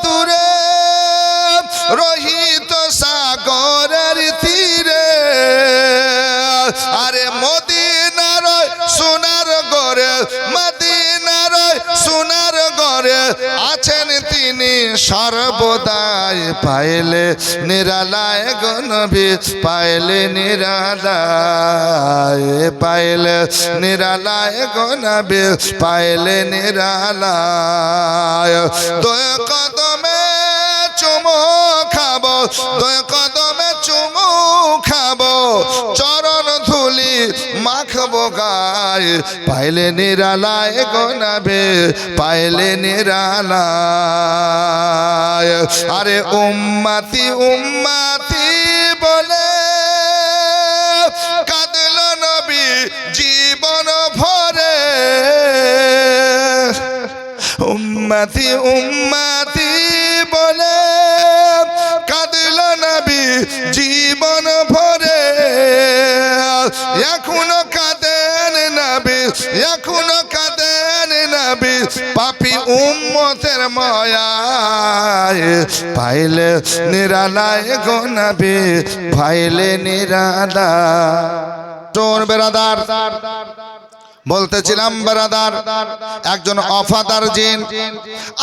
দূরে রহিত সাগরের তীরে, আরে মদিনার সোনার গরে, মদিনার সোনার গরে আছেন তিনি সর্বদাই, পাইলে নিরালায় গো নবী, পাইলে নিরালায়, পাইলে নিরালায় গো নবী, পাইলে নিরালায়। দুই কদমে চুমু খাবো, দুই কদমে চুমু খাবো, চরণ ধুলি মাখবো গায়ে, পাইলে নিরালায় গো নবী, পাইলে নিরালায়। আরে উম্মতি উম্মতি বলে কাঁদল নবী জীবন ভরে, উম্মতি উম্মতি বলে কাঁদল নবী জীবন ভরে, এখনো কাঁদেন নবী, এখনো কাঁদেন নবী পাপী উম্মতের মায়ায়, পাইলে নিরালায় গো নবী, পাইলে নিরালা। তোর বেরাদার বলতেছিলাম বেরাদার, একজন ওয়াফাদার জিন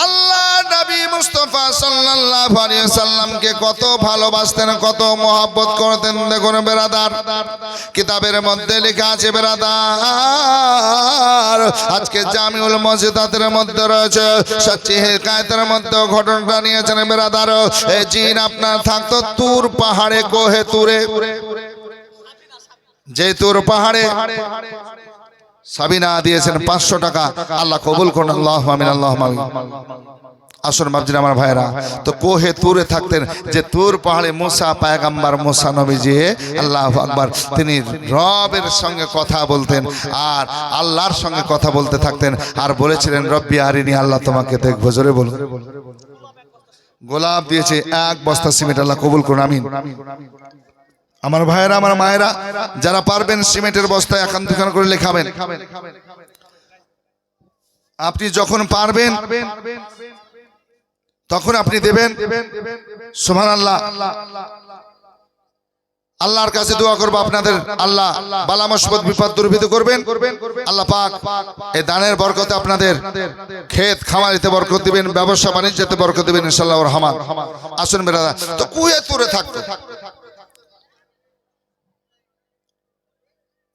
আল্লাহ নবী মুস্তাফা সাল্লাল্লাহু আলাইহি সাল্লামকে কত ভালোবাসতেন, কত মহব্বত করতেন। দেখুন বেরাদার, কিতাবের মধ্যে লেখা আছে বেরাদার, আজকে জামিউল মসজিদের মধ্যে রয়েছে, সচ্চি হিকায়াতের মধ্যে ঘটনাটা নিয়েছেন বেরাদার। এই জিন আপনার থাকতো তুর পাহাড়ে, কোহে তুরে, যে তুর পাহাড়ে সাবিনা দিয়েছেন 500 টাকা, আল্লাহ কবুল করুন, আল্লাহু আমিন, আল্লাহু আমিন। আসুন বাবজিরা আমার ভাইরা, তো কোহে তুরে থাকতেন, যে তুর পাহাড়ে মুসা পয়গম্বর, মুসা নবীজি আল্লাহু আকবার, তিনি রবের সঙ্গে কথা বলতেন আর আল্লাহর সঙ্গে কথা বলতে থাকতেন, আর বলেছিলেন রব্বি আরিনি, আল্লাহ তোমাকে দেখবো। জোরে বলুন। গোলাপ দিয়েছে 1 বস্তা সিমেন্ট, আল্লাহ কবুল করুন, আমিন। আমার ভাইয়েরা, আমার মায়েরা, যারা পারবেন সিমেন্টের বস্তায় এখান দুখান করে লেখাবেন। আপনি যখন পারবেন তখন আপনি দেবেন। সুবহানাল্লাহ। আল্লাহর কাছে দোয়া করব আপনাদের, আল্লাহ বালা মুসিবত বিপদ দূরীভূত করবেন। আল্লাহ পাক এই দানের বরকতে আপনাদের ক্ষেত খামারিতে বরকত দিবেন, ব্যবসা বাণিজ্যতে বরকত দিবেন ইনশাআল্লাহ রহমান। আসুন বেরাদা, তো কুয়ে তুরে থাকতো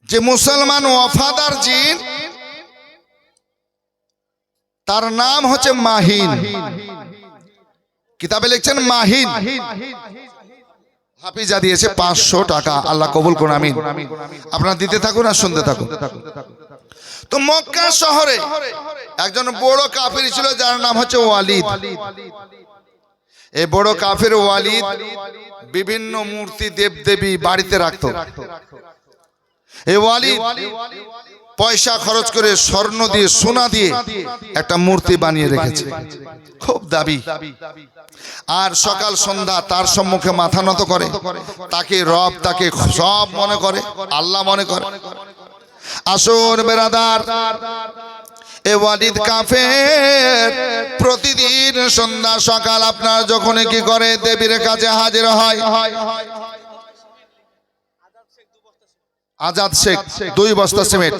যে মুসলমান ওয়াফাদার জিন, তার নাম হচ্ছে মাহিন। কিতাবে লিখছেন মাহিন। হাফিজা দিয়েছে 500 টাকা, আল্লাহ কবুল করুন, আমিন। আপনারা দিতে থাকুন আর শুনতে থাকুন। তো মক্কা শহরে একজন বড় কাফির ছিল, যার নাম হচ্ছে ওয়ালিদ। এই বড় কাফির ওয়ালিদ বিভিন্ন মূর্তি দেবদেবী বাড়িতে রাখত। এই ওয়ালিদ পয়সা খরচ করে, স্বর্ণ দিয়ে, সোনা দিয়ে একটা মূর্তি বানিয়ে রেখেছে, খুব দাবি। আর সকাল সন্ধ্যা তার সম্মুখে মাথা নত করে, তাকে রব, তাকে সব মনে করে, আল্লাহ মনে করে। আসুন বেরাদার, এ ওয়ালিদ কাফের প্রতিদিন সন্ধ্যা সকাল আপনার যখন কি করে, দেবীর কাছে হাজির হয়। আজাদ শেখ 2 বস্তা সিমেন্ট,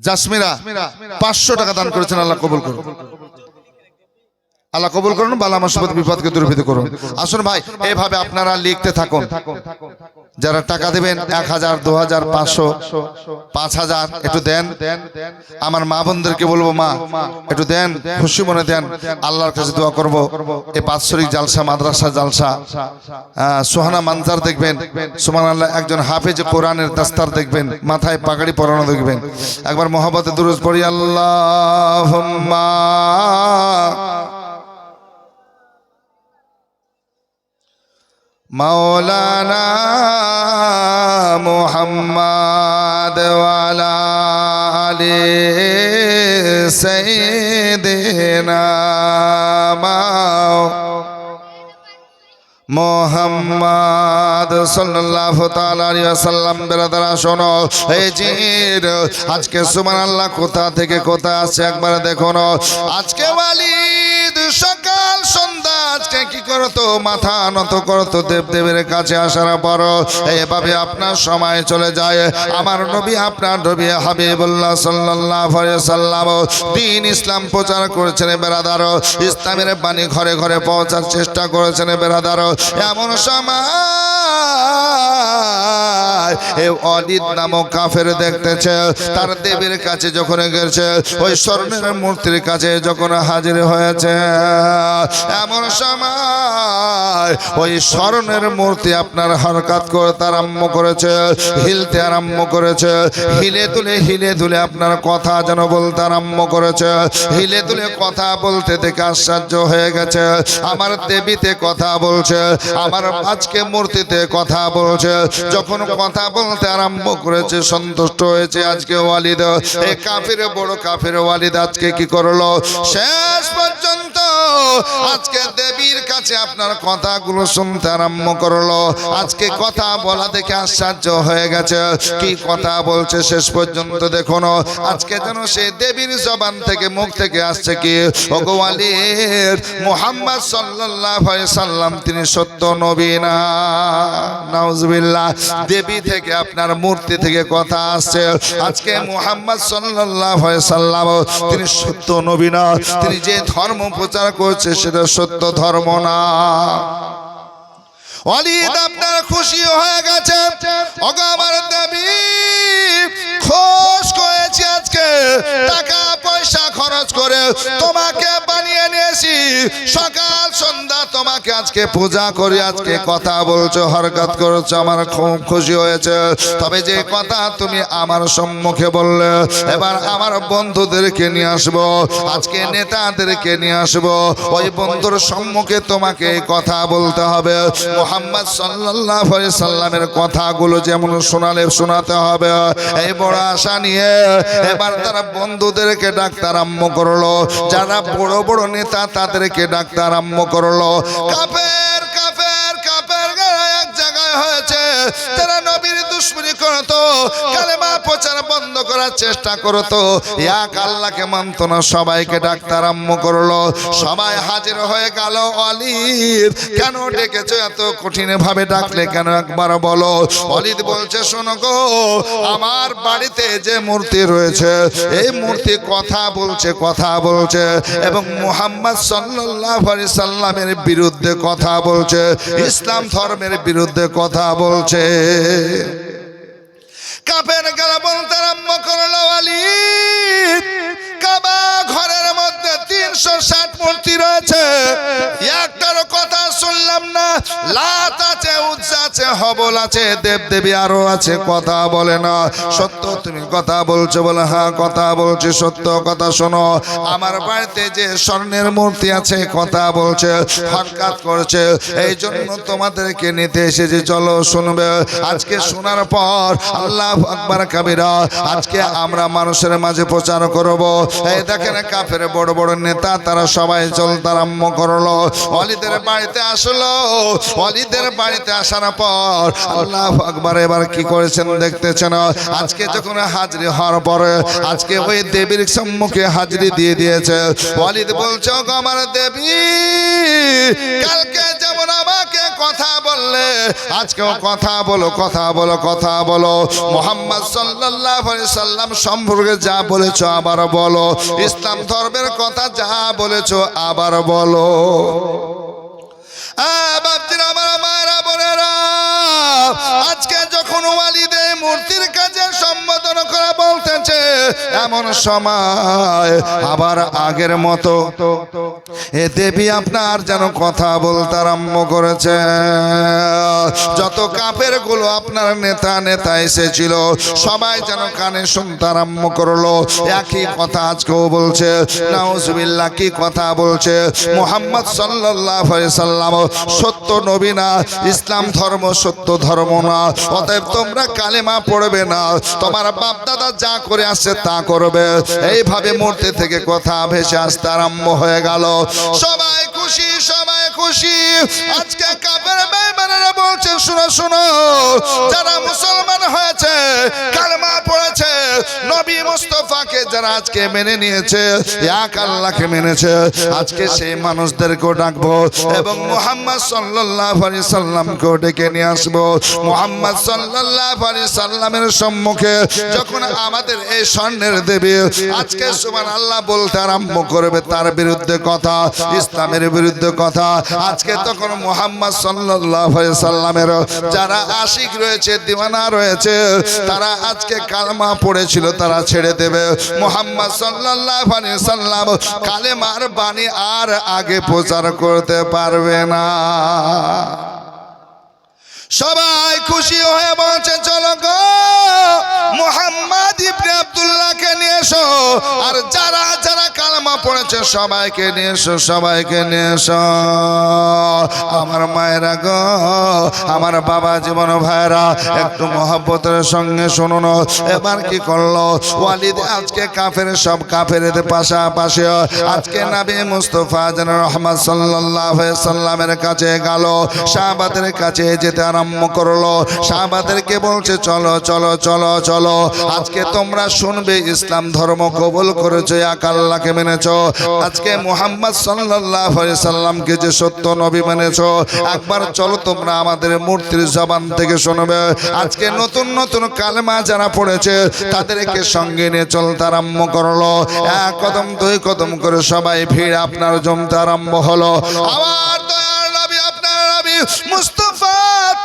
জাসমিরা 500 টাকা দান করেছেন, আল্লাহ কবুল করুন, আল্লাহ কবুল করুন, বালা মুসিবত বিপদকে দূরীভূত করুন। আসুন ভাই, এইভাবে আপনারা লিখতে থাকুন। যারা টাকা দেবেন 1000, 2000, 500, 5000 একটু দেন। আমার মা বোনদেরকে বলবো, মা একটু দেন, খুশি মনে দেন। আল্লাহর কাছে দোয়া করব, এই বাৎসরিক জালসা, মাদ্রাসা জালসা, সুহানা মানজার দেখবেন, সুবহানাল্লাহ, একজন হাফেজ কোরআনের দাস্তার দেখবেন, মাথায় পাগড়ি পরানো দেখবেন। একবার মহব্বতে দুরূদ পড়ি, আল্লাহুম্মা মাওলানা মুহাম্মদ ওয়ালা আলি সাইয়্যিদিনা মুহাম্মদ সাল্লাল্লাহু তাআলা আলাইহি ওয়াসাল্লাম। বেরাদারা শোনো, এই জিন আজকে সুবহানাল্লাহ কোথা থেকে কোথায় আসছে একবার দেখুন। আজকে ওয়ালিদ সকাল সন্ধ্যা আজকে কি করতো, মাথা নত করতো দেবদেবের কাছে আসার পর এভাবে আপনার সময় চলে যায়। আমার নবী, আপনার নবী হাবিবুল্লাহ সাল্লাল্লাহু আলাইহি ওয়াসাল্লাম দ্বীন ইসলাম প্রচার করেছেন বেরাদার, ইসলামের বাণী ঘরে ঘরে পৌঁছার চেষ্টা করেছেন বেরাদার। এমন সময় এই ওয়ালিদ নামক কাফের দেখতেছে, তার দেবীর কাছে যখন গেছে, ওই স্বর্ণের মূর্তির কাছে যখন হাজির হয়েছে, এমন সময় ওই স্বর্ণের মূর্তি আপনার হরকত করতে আরম্ভ করেছে, হিলতে আরম্ভ করেছে, হিলে তুলে আপনার কথা যেন বলতে আরম্ভ করেছে। হিলে তুলে কথা বলতে থেকে আশ্চর্য হয়ে গেছে, আমার দেবীতে কথা বলছে, আমার আজকে মূর্তিতে কথা বলছে। যখন কথা কথা বলতে আরম্ভ করেছে, সন্তুষ্ট হয়েছে। আজকে ওয়ালিদ, এই কাফির বড় কাফির ওয়ালিদ আজকে কি করলো, শেষ পর্যন্ত আজকে দেবীর কাছে আপনার কথাগুলো শুনতে আরম্ভ করলো। আজকে কথা বলা দেখে আশ্চর্য হয়ে গেছে, কি কথা বলছে শেষ পর্যন্ত দেখুন। আজকে যেন সে দেবীর জবান থেকে মুখ থেকে আসছে কি, ওগো ওয়ালিদ, মুহাম্মদ সাল্লাল্লাহু আলাইহি সাল্লাম তিনি সত্য নবী না। নাউজুবিল্লাহ, দেবী থেকে আপনার মূর্তি থেকে কথা আসছে। আজকে মুহাম্মদ সাল্লাল্লাহু আলাইহি সাল্লাম তিনি সত্য নবী না, তিনি যে ধর্ম প্রচার করছে সেটা সত্য ধর্ম না। ওয়ালিদ আপনার খুশি হয়ে গেছে, ওগো আমার দেবী, খুশ করেছি আজকে টাকা পয়সা খরচ করে তোমাকে বানিয়ে নিয়েছি, সকাল সন্ধ্যা তোমাকে আজকে পূজা করি, আজকে কথা বলছো, হরকত করছো, আমার খুব খুশি হয়েছে। তবে যে কথা তুমি আমার সম্মুখে বললে, এবার আমার বন্ধুদেরকে নিয়ে আসবো, আজকে নেতাদেরকে নিয়ে আসবো, ওই বন্ধুর সম্মুখে তোমাকে এই কথা বলতে হবে। মুহাম্মদ সাল্লাল্লাহু আলাইহি সাল্লামের কথাগুলো যেমন শোনাতে হবে। এই বড় আশা নিয়ে এবার তারা বন্ধুদেরকে ডাকতে আরম্ভ করলো, যারা বড় বড় নেতা তাদেরকে ডাকতে আরম্ভ করলো। কাফের কাফের কাফের এক জায়গায় হয়েছে, তারা নবীর দুশমনি করতো, কালেমা প্রচার বন্ধ করার চেষ্টা করতো, এক আল্লাহকে মানত না, সবাইকে ডাকতে আরম্ভ করলো। সবাই হাজির হয়ে গেল। ওয়ালিদ, কেন ডেকেছো, এত কঠিন ভাবে ডাকলে কেন, একবার বলো। ওয়ালিদ বলছে, শোনো গো, আমার বাড়িতে যে মূর্তি রয়েছে, এই মূর্তি কথা বলছে এবং মুহাম্মদ সাল্লাল্লাহু আলাইহি সাল্লামের বিরুদ্ধে কথা বলছে, ইসলাম ধর্মের বিরুদ্ধে কথা বলছে। কাফের গেলা বলতে আরম্ভ করলো, ওয়ালিদ, কাবা ঘরের মধ্যে 360 মূর্তি রয়েছে, একটারও কথা শুনলাম না। লাত আছে, উজ্জা আছে, হবল আছে, দেবদেবী আরো আছে, কথা বলে না। সত্য তুমি কথা বলছো? বলে হ্যাঁ কথা বলছি, সত্য কথা শোনো। আমার বাড়িতে যে স্বর্ণের মূর্তি আছে কথা বলছে, হরকত করছে, এই জন্য তোমাদেরকে নিতে এসেছি, চলো শুনবে। আজকে শোনার পর আল্লাহু আকবার কাবীরা, আজকে আমরা মানুষের মাঝে প্রচার করব। এই দেখেন কাফের বড় বড় নেতা তারা সবাই চলতে আরম্ভ করলো। ওয়ালিদের বাড়িতে আসলো। ওয়ালিদের বাড়িতে আসার পর আল্লাহু আকবার, এবার কি করেছেন দেখতেছেন। আজকে যখন হাজিরি হওয়ার পরে আজকে ওই দেবীর সম্মুখে হাজিরি দিয়ে দিয়েছে। ওয়ালিদ বলছে, ওগো আমার দেবী, কালকে যেমন আমাকে কথা বললে, আজকেও কথা বলো, কথা বলো, কথা বলো। মুহাম্মদ সাল্লাল্লাহু আলাইহি সাল্লাম সম্পর্কে যা বলেছো আবার বলো, ইসলাম ধর্মের কথা যা বলেছো আবার বলো। বাপজিরা, আমার মায়েরা বোনেরা, আজকে যখন ওয়ালিদ এই মূর্তির কাছে সম্বোধন করে বলতেছে, এমন সময় আবার আগের মতো এ দেবী আপনার যেন কথা বলতে আরম্ভ করেছে। যত কাফের গুলো আপনার নেতা এসেছিল, সবাই যেন কানে শুনতে আরম্ভ করলো, একই কথা আজকেও বলছে। নাউজুবিল্লাহ, কি কথা বলছে? মুহাম্মদ সাল্লাল্লাহু আলাইহি সাল্লাম সত্য নবী না, ইসলাম ধর্ম সত্য ধর্ম না, অতএব তোমরা কালেমা পড়বে না, তোমার বাপ দাদা যা করে আসছে তা করবে। এইভাবে মূর্তি থেকে কথা ভেসে আসতে আরম্ভ হয়ে গেল। সবাই খুশি, সবাই খুশি। আজকে কাফের বেঈমানেরা বলছে, শুনো শুনো, যারা মুসলমান হয়েছে, কালেমা পড়েছে, নবী মুস্তাফাকে যারা আজকে মেনে নিয়েছে, এক আল্লাহকে মেনেছে, আজকে সেই মানুষদেরকেও ডাকবো এবং মুহাম্মদ সাল্লাল্লাহু আলাইহি সাল্লামকেও ডেকে নিয়ে আসবো। মুহাম্মদ সাল্লাল্লাহু আলাইহি সাল্লামের সম্মুখে যখন আমাদের এই স্বর্ণের দেবী আজকে সুবহানাল্লাহ বলতে আরম্ভ করবে, তার বিরুদ্ধে কথা, ইসলামের বিরুদ্ধে কথা, আজকে তখন মুহাম্মদ সাল্লাল্লাহু আলাইহি সাল্লামের যারা আশিক রয়েছে, দিওয়ানা রয়েছে, তারা আজকে কালেমা পড়েছিল, তারা ছেড়ে দেবে। মুহাম্মদ সাল্লাল্লাহু আলাইহি সাল্লাম কালেমার বাণী আর আগে প্রচার করতে পারবে না। সবাই খুশি হয়ে বলছে চলো গো মুহাম্মদ ইবনে আব্দুল্লাহকে নিয়ে এসো, আর যারা যারা কালেমা পড়েছে সবাইকে নিয়ে এসো, সবাইকে নিয়ে এসো। আমার মায়েরা গো, আমার বাবা জীবন ভাইরা, একটু মহব্বতের সঙ্গে শুনুন। এবার কি করলো ওয়ালিদ? আজকে কাফের সব কাফেরদের পাশাপাশি আজকে নবী মুস্তাফা জান রহমত সাল্লাল্লাহু আলাইহি সাল্লামের কাছে গেল, সাহাবাদের কাছে যেতে আরম্ভ করলো। সাহাবাদেরকে বলছে চলো চলো চলো চলো, আজকে তোমরা শুনবে ইসলাম ধর্ম কবুল করেছো, এক আল্লাহকে মেনেছো, আজকে মুহাম্মদ সাল্লাল্লাহু আলাইহি সাল্লামকে যে সত্য নবী মেনেছো, একবার চলো তোমরা আমাদের মূর্তির জবান থেকে শুনবে। আজকে নতুন নতুন কালেমা যারা পড়েছে তাদেরকে সঙ্গে নিয়ে চলতে আরম্ভ করলো। এক কদম দুই কদম করে সবাই ভিড় আপনার জমতে আরম্ভ হলো। আমার দয়ার নবী, আপনার নবী মুস্তাফা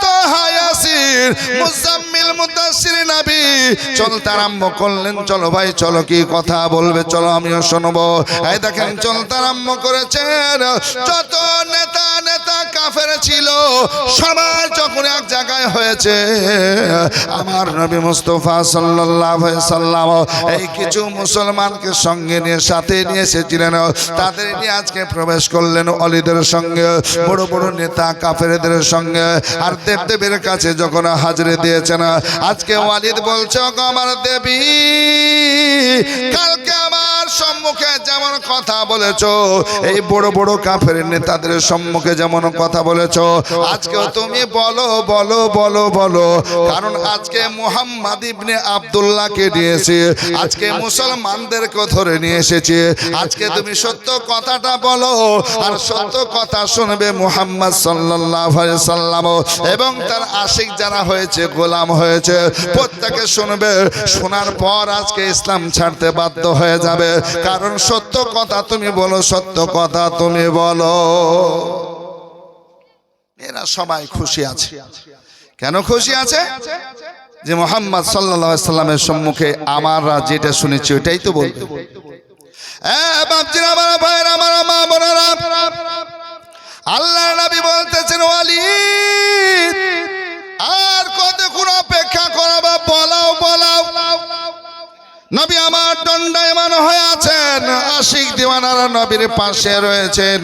তাহা ইয়াসির মুজাম্মিল মুদাসসির নবী চলতে আরম্ভ করলেন। চলো ভাই চলো, কি কথা বলবে চলো আমিও শুনবো। এই দেখেন চলতে আরম্ভ করেছেন। যত নেতা নেতা কাফের ছিল সবাই যখন এক জায়গায় হয়েছে, আমার নবী মুস্তাফা সাল্লাল্লাহু আলাইহি সাল্লাম এই কিছু মুসলমানকে সঙ্গে নিয়ে সাথে নিয়ে এসেছিলেন, তাদের নিয়ে আজকে প্রবেশ করলেন অলিদের সঙ্গে, বড় বড় নেতা কাফেরদের সঙ্গে। আর দেবদেবীর কাছে যখন হাজিরি দিয়েছেন, আজকে ওয়ালিদ বলছে আমার দেবী, কালকে আমার সম্মুখে যেমন কথা বলেছো, এই বড় বড় কাফের নেতাদের সম্মুখে যেমন কথা বলেছো, আজকেও তুমি বলো বলো বলো বলো। কারণ আজকে মুহাম্মদ ইবনে আব্দুল্লাহকে দিয়েছি, আজকে মুসলমানদেরকে ধরে নিয়ে এসেছি, আজকে তুমি সত্য কথাটা বলো। আর সত্য কথা শুনবে মুহাম্মদ সাল্লাল্লাহু আলাইহি সাল্লাম এবং তার আশিক যারা হয়েছে, গোলাম হয়েছে, প্রত্যেকে শুনবে। শোনার পর আজকে ইসলাম ছাড়তে বাধ্য হয়ে যাবে, কারণ সত্য কথা তুমি বলো, সত্য কথা তুমি বলো। এরা সবাই খুশি আছে। কেন খুশি আছে? যে মুহাম্মদ সাল্লাল্লাহু আলাইহি সাল্লামের সম্মুখে আমরা যেটা শুনেছি ওইটাই তো বলবে। বাপজিরা, আমার ভাইরা, আমার মা বোনেরা, আল্লাহর নবী বলতেছেন ওয়ালিদ আর কতক্ষণ অপেক্ষা করাবা, বলাও বলাও। নবী আমার দণ্ডায়মান হয়ে আছেন, আশিক দিওয়ানারা নবীর পাশে রয়েছেন,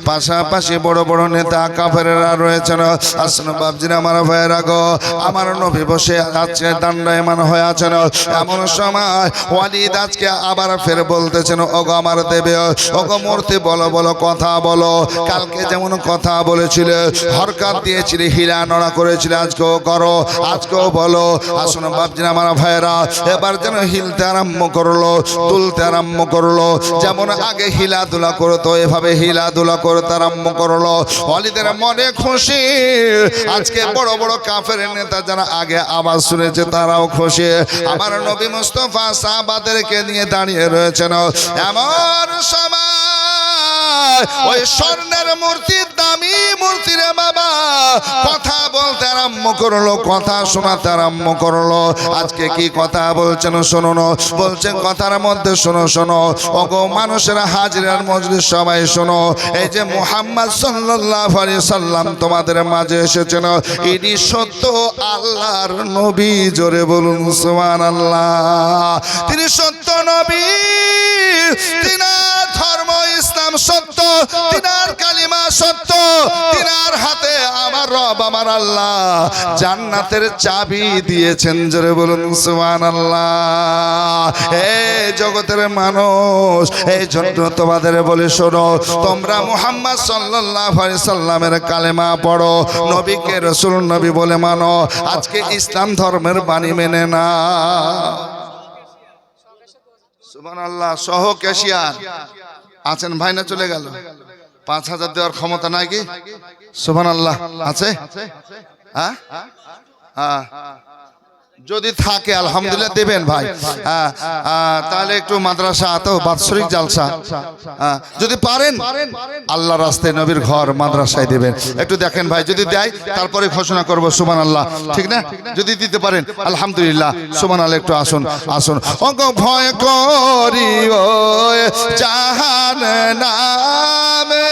পাশাপাশি বড় বড় নেতা কাফেররা রয়েছেন। আসুন বাপজিরা, আমার ভাইয়েরা গো, আমার নবী বসে আজকে দণ্ডায়মান হয়ে আছেন। এমন সময় ওয়ালিদ আজকে আবার ফের বলতেছেন ওগো আমার দেবে, ওগো মূর্তি বলো বলো, কথা বলো। কালকে যেমন কথা বলেছিলে, হরকত দিয়েছিলে, হিলা নড়া করেছিলে, আজকেও করো, আজকেও বলো। আসুন বাপজিরা, আমার ভাইয়েরা, এবার যেন হিলতে আরম্ভ করলো, তুলতে আরম্ভ করলো। যেমন আগে হিলাধুলা করতো, এভাবে হিলাধুলা করতে আরম্ভ করলো। ওয়ালিদের মনে খুশি, আজকে বড় বড় কাফের নেতা যারা আগে আওয়াজ শুনেছে তারাও খুশি। আমার নবী মুস্তাফা সাহাবাদেরকে নিয়ে দাঁড়িয়ে রয়েছেন। এমন সময় ওই স্বর্ণের মূর্তি, দামি মূর্তি রে বাবা, কথা বলতে আরম্ভ করলো, কথা শোনাতে আরম্ভ করলো। আজকে কি কথা বলছেন শুনুন। বলছেন কথার মধ্যে শোনো শোনো, ওগো মানুষেরা, হাজিরার মজলিস সবাই শোনো। এই যে মুহাম্মদ সাল্লাল্লাহু আলাইহি সাল্লাম তোমাদের মাঝে এসেছেন, ইনি সত্য আল্লাহর নবী। জোরে বলুন সুবহানাল্লাহ। তিনি সত্য নবী, তিনার ধর্ম ইসলাম সত্য, তিনার কালিমা সত্য, তিনার হাতে আমার রব আমার আল্লাহ জান্নাতের চাবি দিয়েছেন। জোরে বলুন সুবহানাল্লাহ। এই জগতের মানুষ, এই জন্য তোমাদের বলে শোনো, তোমরা মুহাম্মদ সাল্লাল্লাহু আলাইহি সাল্লামের কালেমা পড়ো, নবীকে রাসূল নবী বলে মানো, আজকে ইসলাম ধর্মের বাণী মেনে না। সুবহানাল্লাহ। সহ ক্যাশিয়ার আছেন ভাই, না চলে গেল? ৫,০০০ দেওয়ার ক্ষমতা নাই কি? সুবহানাল্লাহ। আছে? হ্যাঁ, যদি থাকে আলহামদুলিল্লাহ দেবেন ভাই। তাহলে একটু মাদ্রাসা তো বাৎসরিক জালসা, যদি পারেন আল্লাহ রাস্তায় নবীর ঘর মাদ্রাসায় দেবেন। একটু দেখেন ভাই, যদি দেয় তারপরে ঘোষণা করবো। সুবহানাল্লাহ, ঠিক না? যদি দিতে পারেন আলহামদুলিল্লাহ। সুবহানাল্লাহ। একটু আসুন আসুন। ওগো ভয় করি ও জাহান নামে,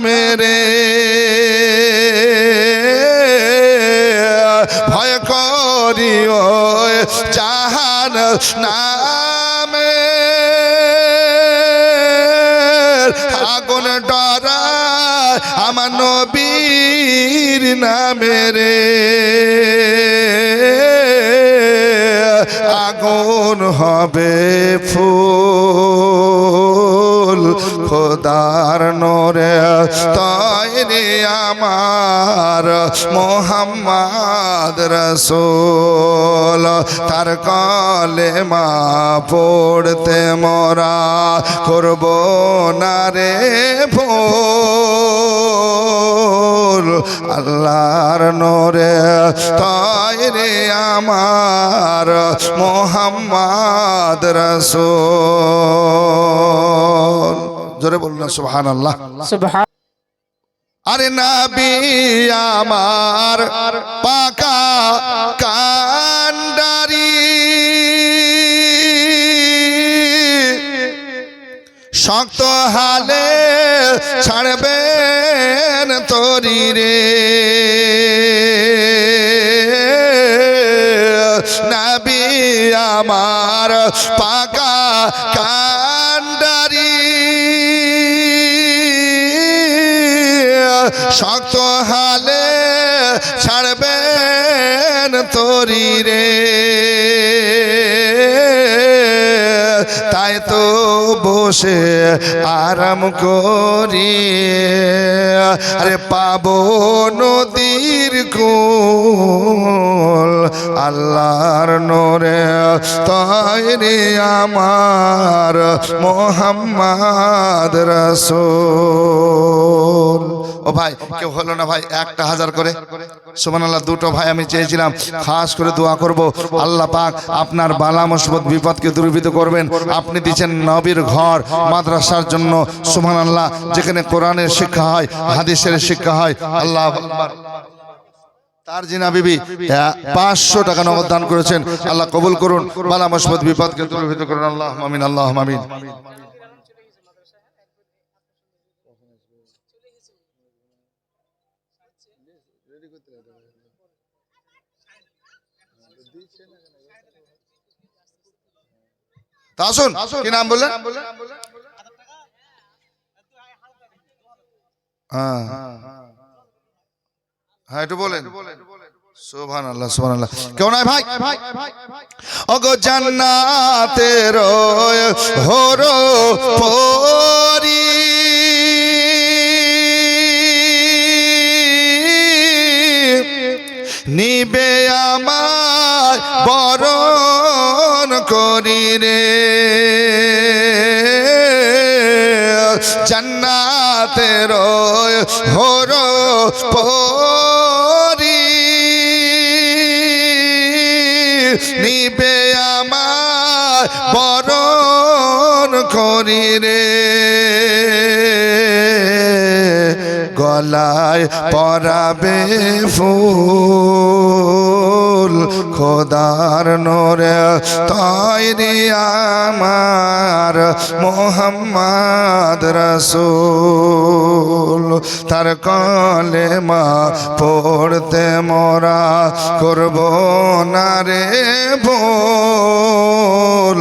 মেরে ভয় করি ওই জাহান নামে আগুন ডরায় আমার নবীর নামে রে আগুন হবে ফুল খোদার নোরে তৈরি আমার মোহাম্মদ রসূল তার কলেমা পড়তে মোরা করব না রে ভুল আল্লাহর নোরে তৈরি আমার মোহাম্মদ রসূল জোরে বলুন না সুবহানাল্লাহ সুবহান আরে নবী আমার পাকা কান্ডারি শক্ত হালে ছাড়বেন তরি রে নবী আমার পাকা কান্ডারি শক্ত হালে ছাড়বেন তরি রে তাই তো বসে আরাম করি আরে পাবো নদীর কুল আল্লাহর নোরে তৈরি আমার মোহাম্মদ রসূল ও ভাই কেউ হলো না ভাই একটা হাজার করে সুবহানাল্লাহ দুটো ভাই আমি চেয়েছিলাম খাস করে দোয়া করব আল্লাহ পাক আপনার বালা মুসিবত বিপদকে দূরীভূত করবেন আপনি দিচ্ছেন নবীর ঘর মাদ্রাসার জন্য সুবহানাল্লাহ যেখানে কোরআনের শিক্ষা হয় হাদিসের শিক্ষা হয় আল্লাহ আকবার তার জিনা বিবি 500 টাকা নগদ দান করেছেন আল্লাহ কবুল করুন বালা মুসিবত বিপদকে দূরীভূত করুন আল্লাহুম্মা আমিন আল্লাহুম্মা আমিন তা আসুন কি নাম বললেন হ্যাঁ হ্যাঁ একটু বলেন সুবহানাল্লাহ সুবহানাল্লাহ কেউ নাই ভাই ওগো জান্নাতের হরো পরি নিবে আমার বরণ করি রে জান্নাতের হর পরি নিবে আমার বরণ করি রে গলায় পরাবে ফুল খোদার নোরে তৈরি আমার মোহাম্মদ রসূল তার কলেমা পড়তে মোরা করব না রে ভুল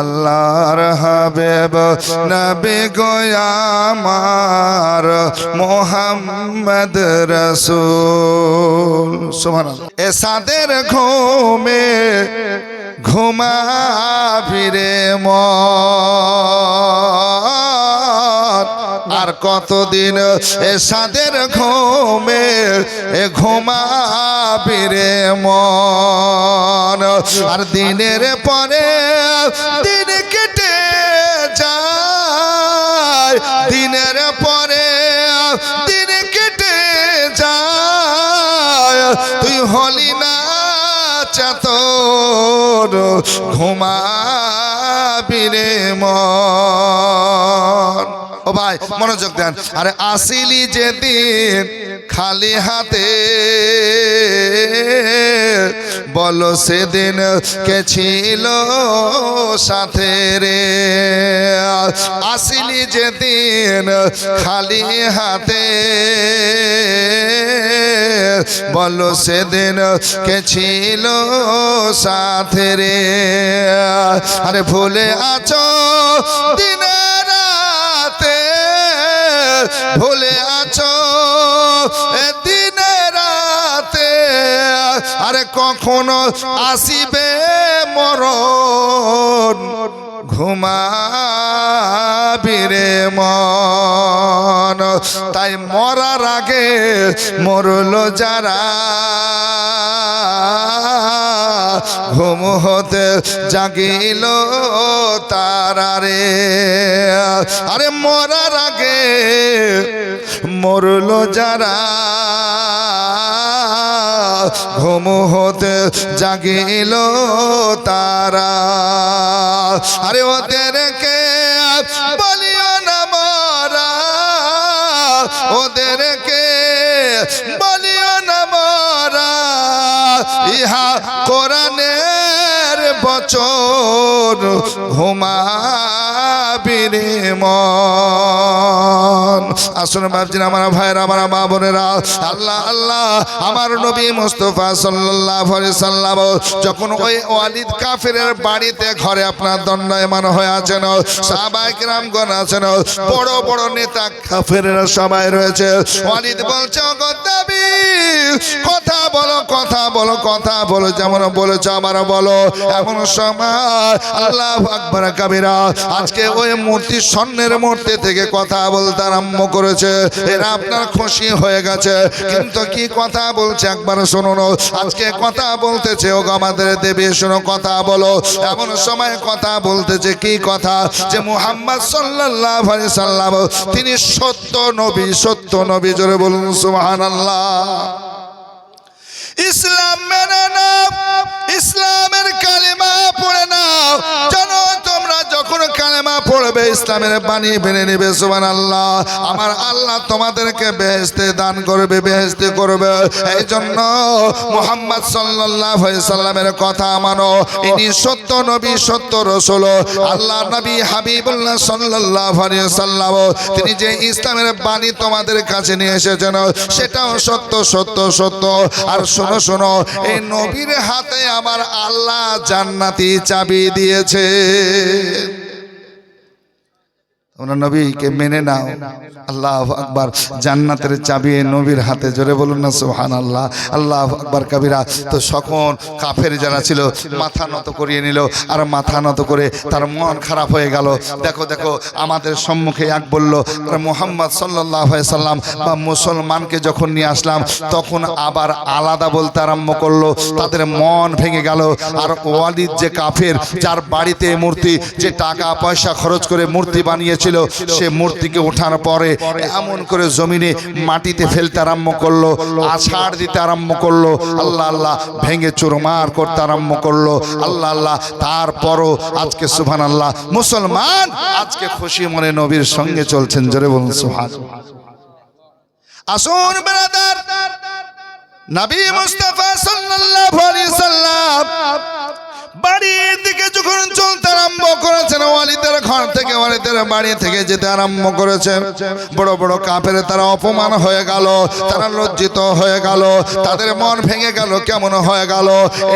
আল্লাহর হাবিব নবী গো আমার মোহাম্মদ রসূল সুবহানাল্লাহ এ সাদের ঘুমে ঘুমাবি রে মন আর কতদিন এ সাদের ঘুমে এ ঘুমাবি রে মন আর দিনের পরে দিন কেটে যায় দিনের পরে দিন কেটে যায় তুই হলি না চাতর ঘুমাবি রে মন ও ভাই মনোযোগ দেন আরে আসিলি যেদিন খালি হাতে বলো সেদিন কে ছিল সাথে রে আসিলি যেদিন খালি হাতে বলো সেদিন কে ছিল সাথে রে আরে ভুলে আছো দিনের রাতে ভুলে আছো দিনের রাতে আরে কখনো আসিবে মরণ ঘুমাবি রে মন তাই মরার আগে মরলো যারা ঘুম হতে জাগিল তারা রে আরে মরার আগে মরলো যারা ঘুম হতে জাগিল তারা আরে ওদেরকে বলিও না মরা ওদেরকে বলিও না মরা ইহা কোরআনের বচন ঘুমাবি রে মন আসুন বাপজিরা আমার ভাইরা আমার মা বোনেরা আল্লাহ আল্লাহ আমার নবী মুস্তাফা সাল্লাল্লাহু আলাইহি সাল্লাম যখন ওই ওয়ালিদ কাফেরের বাড়িতে ঘরে আপনার দণ্ডায়মান হয়ে আছেন সাহাবায়ে কিরামগণ আছেন বড় বড় নেতা কাফেরেরা সবাই রয়েছে ওয়ালিদ বলছে ওগো নবী কথা বলো কথা বলো কথা বলো যেমন বলেছ আমার বলো এমন সময় আল্লাহু আকবার কাবীরা আজকে ওই মূর্তি স্বর্ণের মূর্তি থেকে কথা বলতে আরম্ভ করেছে এরা আপনার খুশি হয়ে গেছে কিন্তু কি কথা বলছে একবার শুনুন আজকে কথা বলতেছে ও আমাদের দেবী শোনো কথা বলো এমন সময় কথা বলতেছে কি কথা যে মুহাম্মদ সাল্লাল্লাহু আলাইহি সাল্লাম তিনি সত্য নবী জোরে বলুন সুবহানাল্লাহ ইসলাম মেনে নাও ইসলামের কালিমা পড়ে নাও জানো তোমরা যখন কালিমা পড়বে ইসলামের বাণী মেনে নেবে সুবহানাল্লাহ আমার আল্লাহ তোমাদেরকে বেহেশতে দান করবে বেহেশতে করবে এই জন্য মুহাম্মদ সাল্লাল্লাহু আলাইহি সাল্লামের কথা মানো ইনি সত্য নবী সত্য রাসূল আল্লাহ নবী হাবিবুল্লাহ সাল্লাল্লাহু আলাইহি সাল্লাম তিনি যে ইসলামের বাণী তোমাদের কাছে নিয়ে এসেছেন সেটাও সত্য সত্য সত্য আর শোনো শোনো এই নবীর হাতে আমার আল্লাহ জান্নাতি চাবি দিয়েছে তোমরা নবীকে মেনে নাও আল্লাহু আকবার জান্নাতের চাবি নবীর হাতে জোরে বলুন না সুবহানাল্লাহ আল্লাহু আকবার কবিরা তো সকল কাফের যারা ছিল মাথা নত করিয়ে নিল আর মাথা নত করে তার মন খারাপ হয়ে গেল দেখো দেখো আমাদের সম্মুখে এক বলল আর মুহাম্মদ সাল্লাল্লাহু আলাইহি সাল্লাম বা মুসলমানকে যখন নিয়ে আসলাম তখন আবার আলাদা বলতে আরম্ভ করলো তাদের মন ভেঙে গেল আর ওয়ালিদ যে কাফের যার বাড়িতে মূর্তি যে টাকা পয়সা খরচ করে মূর্তি বানিয়েছিল সে মূর্তিকে ওঠার পরে এমন করে জমিনে মাটিতে ফেলতে আরম্ভ করলো আছাড় দিতে আরম্ভ করলো আল্লাহ আল্লাহ ভেঙে চুরমার করতে আরম্ভ করলো আল্লাহ আল্লাহ তারপরও আজকে সুবহানাল্লাহ মুসলমান আজকে খুশি মনে নবীর সঙ্গে চলছেন জোরে বলুন সুবহানাল্লাহ আসুন ব্রাদার নবী মুস্তাফা সাল্লাল্লাহু আলাইহি সাল্লাম বাড়ির দিকে যখন চলতে আরম্ভ করেছেন ওয়ালিদের ঘর থেকে ওয়ালিদের বাড়ি থেকে যেতে আরম্ভ করেছেন বড় বড় কাফের তারা অপমান হয়ে গেল তারা লজ্জিত হয়ে গেল তাদের মন ভেঙে গেল কেমন হয়ে গেল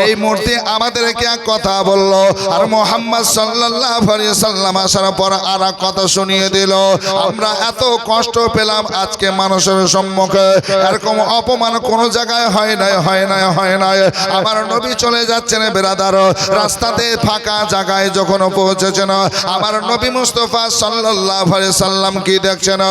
এই মূর্তি আমাদেরকে এক কথা বলল আর মুহাম্মদ সাল্লাল্লাহু আলাইহি সাল্লাম আসার পর আর এক কথা শুনিয়ে দিল আমরা এত কষ্ট পেলাম আজকে মানুষের সম্মুখে এরকম অপমান কোনো জায়গায় হয় নাই আমার নবী চলে যাচ্ছেন বেরাদার রাস্তাতে ফাঁকা জায়গায় যখন পৌঁছেছেন আমার নবী মুস্তাফা সাল্লাল্লাহু আলাইহি সাল্লাম কি দেখছেন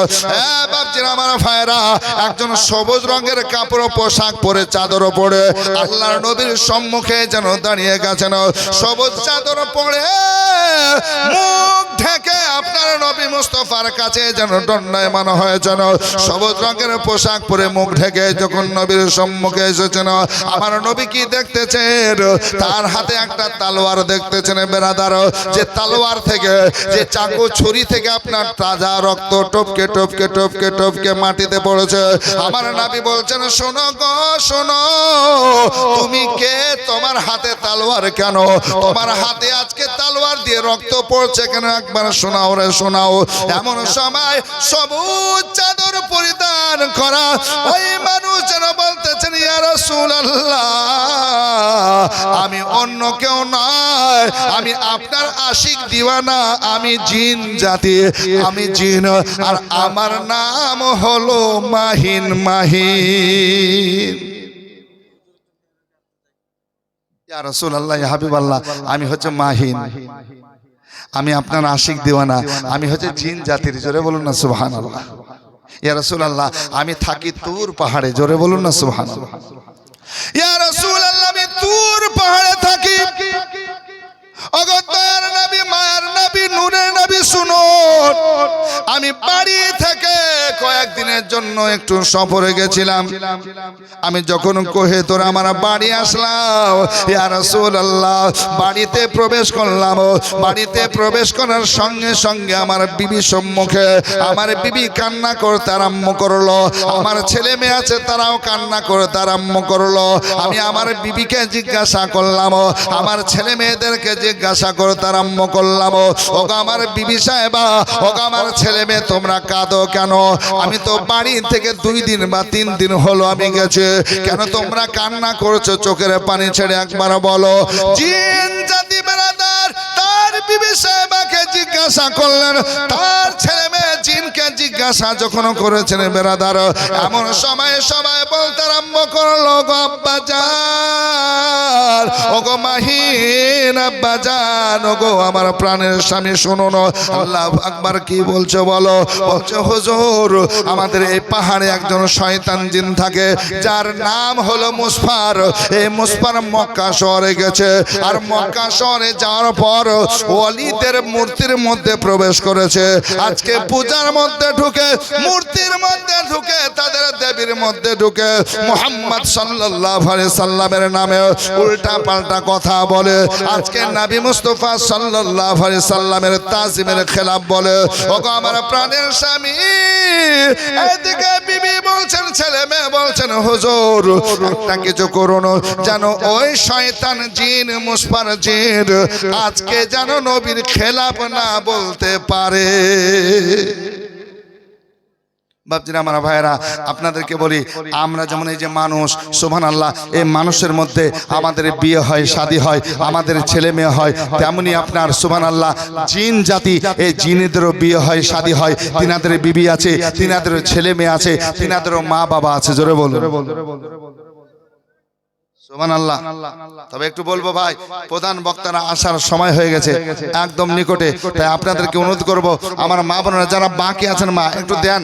বাপজিরা আমার ভাইরা একজন সবুজ রঙের কাপড় পোশাক পরে চাদর পরে আল্লাহর নবীর সম্মুখে যেন দাঁড়িয়ে গেছেন সবুজ চাদর পরে মুখ ঢেকে আপনার নবী মুস্তাফার কাছে যেন দণ্ডায়মান হয়েছেন সবুজ রঙের পোশাক পরে মুখ ঢেকে যখন নবীর সম্মুখে এসেছেন আমার নবী কি দেখতেছেন তার হাতে একটা তলোয়ার দেখতেছেন বেরাদার যে তলোয়ার থেকে যে চাকু ছুরি থেকে আপনার তাজা রক্ত টপকে টপকে টপকে টপকে মাটিতে পড়েছে আমার নবী বলছেন শোনো গো শোনো তুমি কে? তোমার হাতে তলোয়ার কেন? তোমার হাতে আজকে তলোয়ার দিয়ে রক্ত পড়ছে কেন? একবার শোনাও রে শোনাও। এমন সময় সবুজ চাদর পরিধান করা ওই মানুষ যেন বলতেছেন, ইয়া রাসূলুল্লাহ, আমি অন্য কেউ নয়, আমি আপনার আশিক দিওয়ানা, আমি জিন জাতি, আমি জিন, আর আমার নাম হলো মাহিন। মাহিন। ইয়া রাসূলুল্লাহ, ইয়া হাবিবাল্লাহ, আমি হচ্ছে মাহিন, আমি আপনার আশিক দিওয়ানা, আমি হচ্ছে জিন জাতির। জোরে বলুন না সুবহানাল্লাহ। ইয়া রাসূলুল্লাহ, আমি থাকি তুর পাহাড়ে। জোরে বলুন না সুবহানাল্লাহ। ইয়া রাসূলুল্লাহ, আমি তুর পাহাড়ে থাকি। অগত্যের নবী, মায়ের নবী, নূরের নবী, শুনুন, আমি বাড়ি থেকে কয়েকদিনের জন্য একটু সফরে গেছিলাম। আমি যখন কোহে তোর আমার বাড়ি আসলাম, ইয়া রাসূলুল্লাহ, বাড়িতে প্রবেশ করলাম। বাড়িতে প্রবেশ করার সঙ্গে সঙ্গে আমার বিবি সম্মুখে, আমার বিবি কান্না করতে আরম্ভ করলো। আমার ছেলে মেয়ে আছে, তারাও কান্না করতে আরম্ভ করলো। আমি আমার বিবিকে জিজ্ঞাসা করলাম, আমার ছেলে মেয়েদেরকে জিজ্ঞাসা করতে আরম্ভ করলাম, ওগো আমার বিবি সাহেবা, ওগো আমার ছেলে মেয়ে, তোমরা কাঁদো কেন? আমি তো বাড়ি থেকে 2 দিন বা 3 দিন হলো আমি গেছে, কেন তোমরা কান্না করছো চোখের পানি ছেড়ে? একবার বলো। জিন জাতি বেরাদার তার বিবি সাহেবাকে জিজ্ঞাসা করলেন, তার ছেলে মেয়ে জিনকে জিজ্ঞাসা যখন করেছেন বেরাদার, এমন সময় সবাই বলতে আরম্ভ করলো, গো আব্বা জান, ওগো মাহিন, আব্বা জান, ওগো আমার প্রাণের স্বামী, শুনুন। আল্লাহু আকবার। কি বলছো বলো? বলছো, হুজুর, আমাদের এই পাহাড়ে একজন শয়তান জিন থাকে, যার নাম হলো মুসফার। এই মুসফার মক্কা শহরে গেছে, আর মক্কা শহরে যাওয়ার পর ওলিদের মূর্তির মধ্যে প্রবেশ করেছে। আজকে পূজার মধ্যে ঢুকে, মূর্তির মধ্যে ঢুকে, তাদের দেবীর মধ্যে ঢুকে মুহাম্মদ সাল্লাল্লাহু আলাইহি সাল্লামের নামে উল্টা পাল্টা কথা বলে। আজকে নবী মুস্তাফা সাল্লাল্লাহু আলাইহি সাল্লামের তাজিমের খেলাফ বলে। ওগো আমার প্রাণের স্বামী, এদিকে বিবি বলছেন, ছেলে মেয়ে বলছেন, হুজুর একটা কিছু করুন, যেন ওই শয়তান জিন, মুসফার জিন আজকে যেন নবীর খেলাফ না বলতে পারে। বাপজিরা, আমার ভাইয়েরা, আপনাদেরকে বলি, আমরা যেমন এই যে মানুষ, সুবহানাল্লাহ, এই মানুষের মধ্যে আমাদের বিয়ে হয়, শাদী হয়, আমাদের ছেলে মেয়ে হয়, তেমনি আপনার সুবহানাল্লাহ জিন জাতি, এই জিনেদেরও বিয়ে হয়, শাদী হয়, তিনাদের বিবি আছে, তিনাদের ছেলে মেয়ে আছে, তিনাদেরও মা বাবা আছে। জোরে বলুন সুবহানাল্লাহ। তবে একটু বলবো ভাই, প্রধান বক্তারা আসার সময় হয়ে গেছে, একদম নিকটে, তাই আপনাদেরকে অনুরোধ করব, আমার মা বোনেরা যারা বাকি আছেন, মা একটু দেন।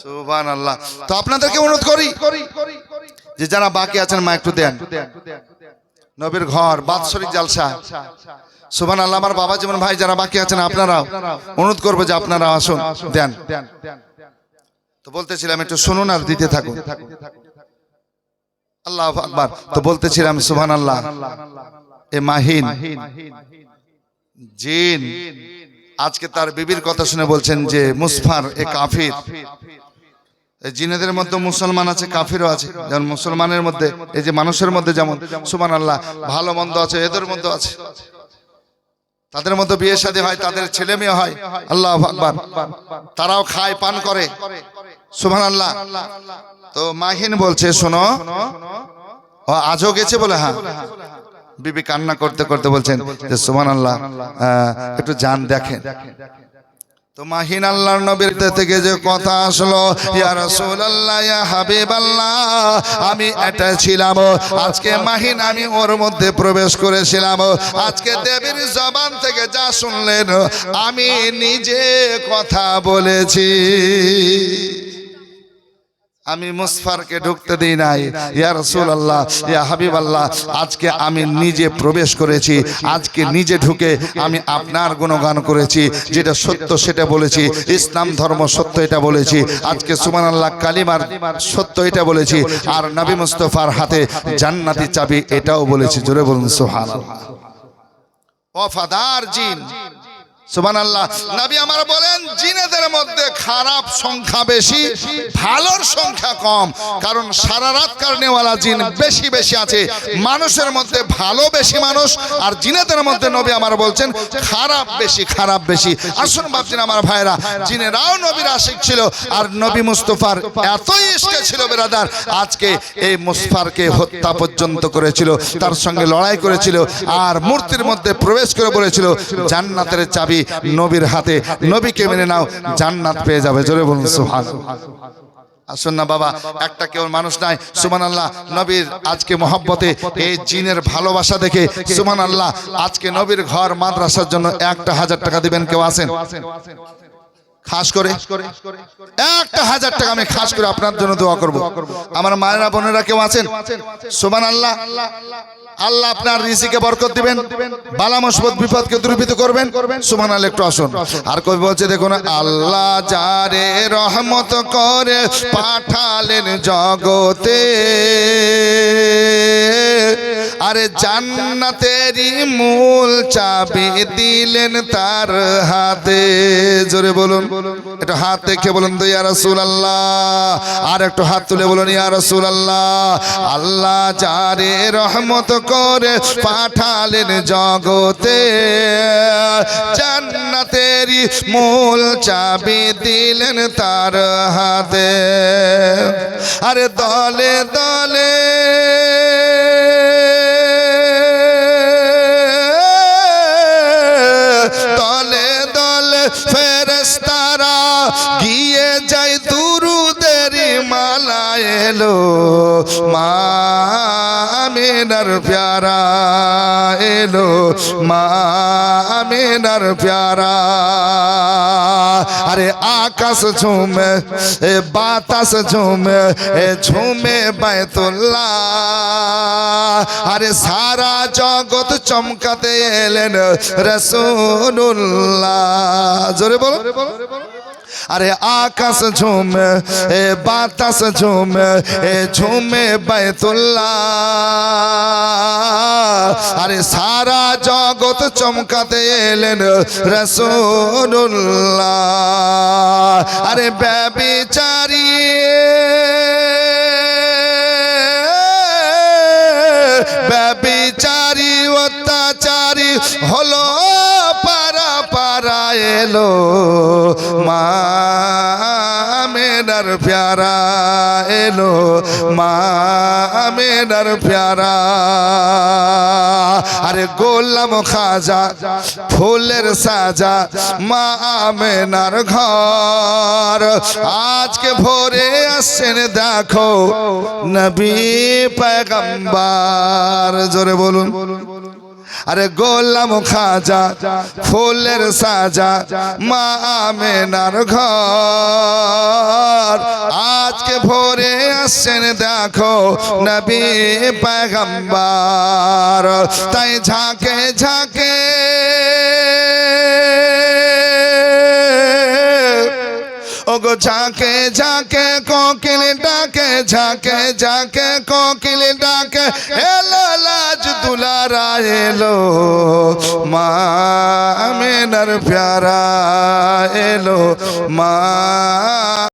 সুবহানাল্লাহ। তো আপনাদেরকে অনুরোধ করি যে যারা বাকি আছেন, মা একটু দেন। নবীর ঘর, বাৎসরিক জালসা, সুবহানাল্লাহ। আমার বাবা যেমন ভাই যারা বাকি আছেন, আপনারাও অনুরোধ করবো যে আপনারা আসুন, দেন। তো বলতেছিলাম, একটু শুনুন আর দিতে থাকুন। আল্লাহু আকবার। তো বলতেছিলাম, সুবহানাল্লাহ, এ মাহিন জিন আজকে তার বিবির কথা শুনে বলছেন যে মুসফার, এ কাফির। জিনেদের মধ্যে মুসলমান আছে, কাফিরও আছে। যেমন মুসলমানের মধ্যে, এই যে মানুষের মধ্যে যেমন সুবহানাল্লাহ ভালো মন্দ আছে, এদের মধ্যে আছে। তাদের মধ্যে বিয়ে শাদী হয়, তাদের ছেলে মেয়ে হয়। আল্লাহু আকবার। তারাও খায়, পান করে। সুবহানাল্লাহ। তো মাহিন বলছে, শোনো, ও আজও গেছে বলে? হ্যাঁ। বিবি কান্না করতে করতে বলছেন যে সুবহানাল্লাহ, একটু জান দেখেন। তো মাহিন আল্লাহর নবীর থেকে যে কথা আসলো, ইয়া রাসূলুল্লাহ, ইয়া হাবিবাল্লাহ, আমি এটা ছিলাম। আজকে মাহিন, আমি ওর মধ্যে প্রবেশ করেছিলাম। আজকে দেবীর জবান থেকে যা শুনলেন, আমি নিজে কথা বলেছি। আমি মুসফারকে ঢুকতে দিই নাই। ইয়া রাসূলুল্লাহ, ইয়া হাবিবাল্লাহ, আজকে আমি নিজে প্রবেশ করেছি, আজকে নিজে ঢুকে আমি আপনার গুণগান করেছি, যেটা সত্য সেটা বলেছি, ইসলাম ধর্ম সত্য এটা বলেছি, আজকে সুবহানাল্লাহ কালিমার সত্য এটা বলেছি, আর নবী মুস্তাফার হাতে জান্নাতি চাবি এটাও বলেছি। জোরে বলুন সুবহানাল্লাহ। ওয়াফাদার জিন, সুবহানাল্লাহ। নবী আমার বলেন জিনেদের মধ্যে খারাপ সংখ্যা বেশি, ভালোর সংখ্যা কম, কারণ সারা রাত কারণেওয়ালা জিন বেশি বেশি আছে। মানুষের মধ্যে ভালো বেশি মানুষ, আর জিনেদের মধ্যে নবী আমার বলছেন খারাপ বেশি, খারাপ বেশি। আসুন ভাবছেন আমার ভাইরা, জিনেরাও নবীর আশিক ছিল, আর নবী মুস্তাফার এতই ইশকে ছিল বেরাদার, আজকে এই মুসফারকে হত্যা পর্যন্ত করেছিল, তার সঙ্গে লড়াই করেছিল, আর মূর্তির মধ্যে প্রবেশ করে বলেছিল জান্নাতের চাবি নবীর হাতে, নবীকে মেনে নাও, জান্নাত পেয়ে যাবে। জোরে বলুন সুবহানাল্লাহ। আসুন না বাবা, একটা কেউ মানুষ নাই সুবহানাল্লাহ নবীর আজকে মহব্বতে, এই জিনের ভালোবাসা দেখে সুবহানাল্লাহ আজকে নবীর ঘর মাদ্রাসার জন্য 1,000 টাকা দিবেন? কেউ আছেন? খাস করে 1,000 টাকা আমি খাস করে আপনার জন্য দোয়া করব। আমার মায়েরা বোনেরা কেউ আছেন? সুবহানাল্লাহ। আল্লাহ আপনার রিজিকে বরকত দিবেন, বালা মুসিবত বিপদকে দূরীভূত করবেন। সুবহানাল্লাহ। একটু আসুন। আর কবি বলছে দেখুন, আল্লাহ যারে রহমত করে পাঠালেন জগতে, আরে জান্নাতেরই মূল চাবি দিলেন তার হাতে। জোরে বলুন, একটু হাত দেখে বলুন তো ইয়া রাসূলুল্লাহ। আর একটু হাত তুলে বলুন ইয়া রাসূলুল্লাহ। আল্লাহ যারে রহমত করে পাঠালেন জগতে, জান্নাতেরই মূল চাবি দিলেন তার হাতে। আরে দলে দলে দলে দলে ফেরেশতারা গিয়ে যায় দুরুদের মালা এলো, মা আমিনার প্যারা এলো, মা আমিনার প্যারা। আরে আকাশ ঝুমে, এ বাতাস ঝুমে, এ ঝুমে বাইতুল্লাহ, আরে সারা জগৎ চমকাতে এলেন রাসূলুল্লাহ। জোরে বলো। আরে আকাশ ঝুমে, এ বাতাস ঝুমে, এ ঝুমে বাইতুল্লাহ, আরে সারা জগৎ চমকাতে এলেন রাসূলুল্লাহ। আরে ব্যভিচারী ব্যভিচারী অত্যাচারী হলো পারা পারা এলো, মা আমিনার প্যারা এলো, মা আমিনার প্যারা। আরে গোলাম খাজা ফুলের সাজা মা আমিনার ঘর, আজকে ভোরে আসছেন দেখো নবী পয়গম্বর। জোরে বলুন। আরে গোলাম খাজা ফুলের সাজা মা আমিনার ঘর, আজকে ভোরে আসছেন দেখো নবী পয়গম্বর। তাই ঝাঁকে ঝাঁকে ওগো ঝাঁকে ঝাঁকে কোকিল ডাকে, ঝাঁকে ঝাঁকে কোকিল ডাকে, এলো লাজ দুলারা এলো, মা আমিনার প্যারা এলো, মা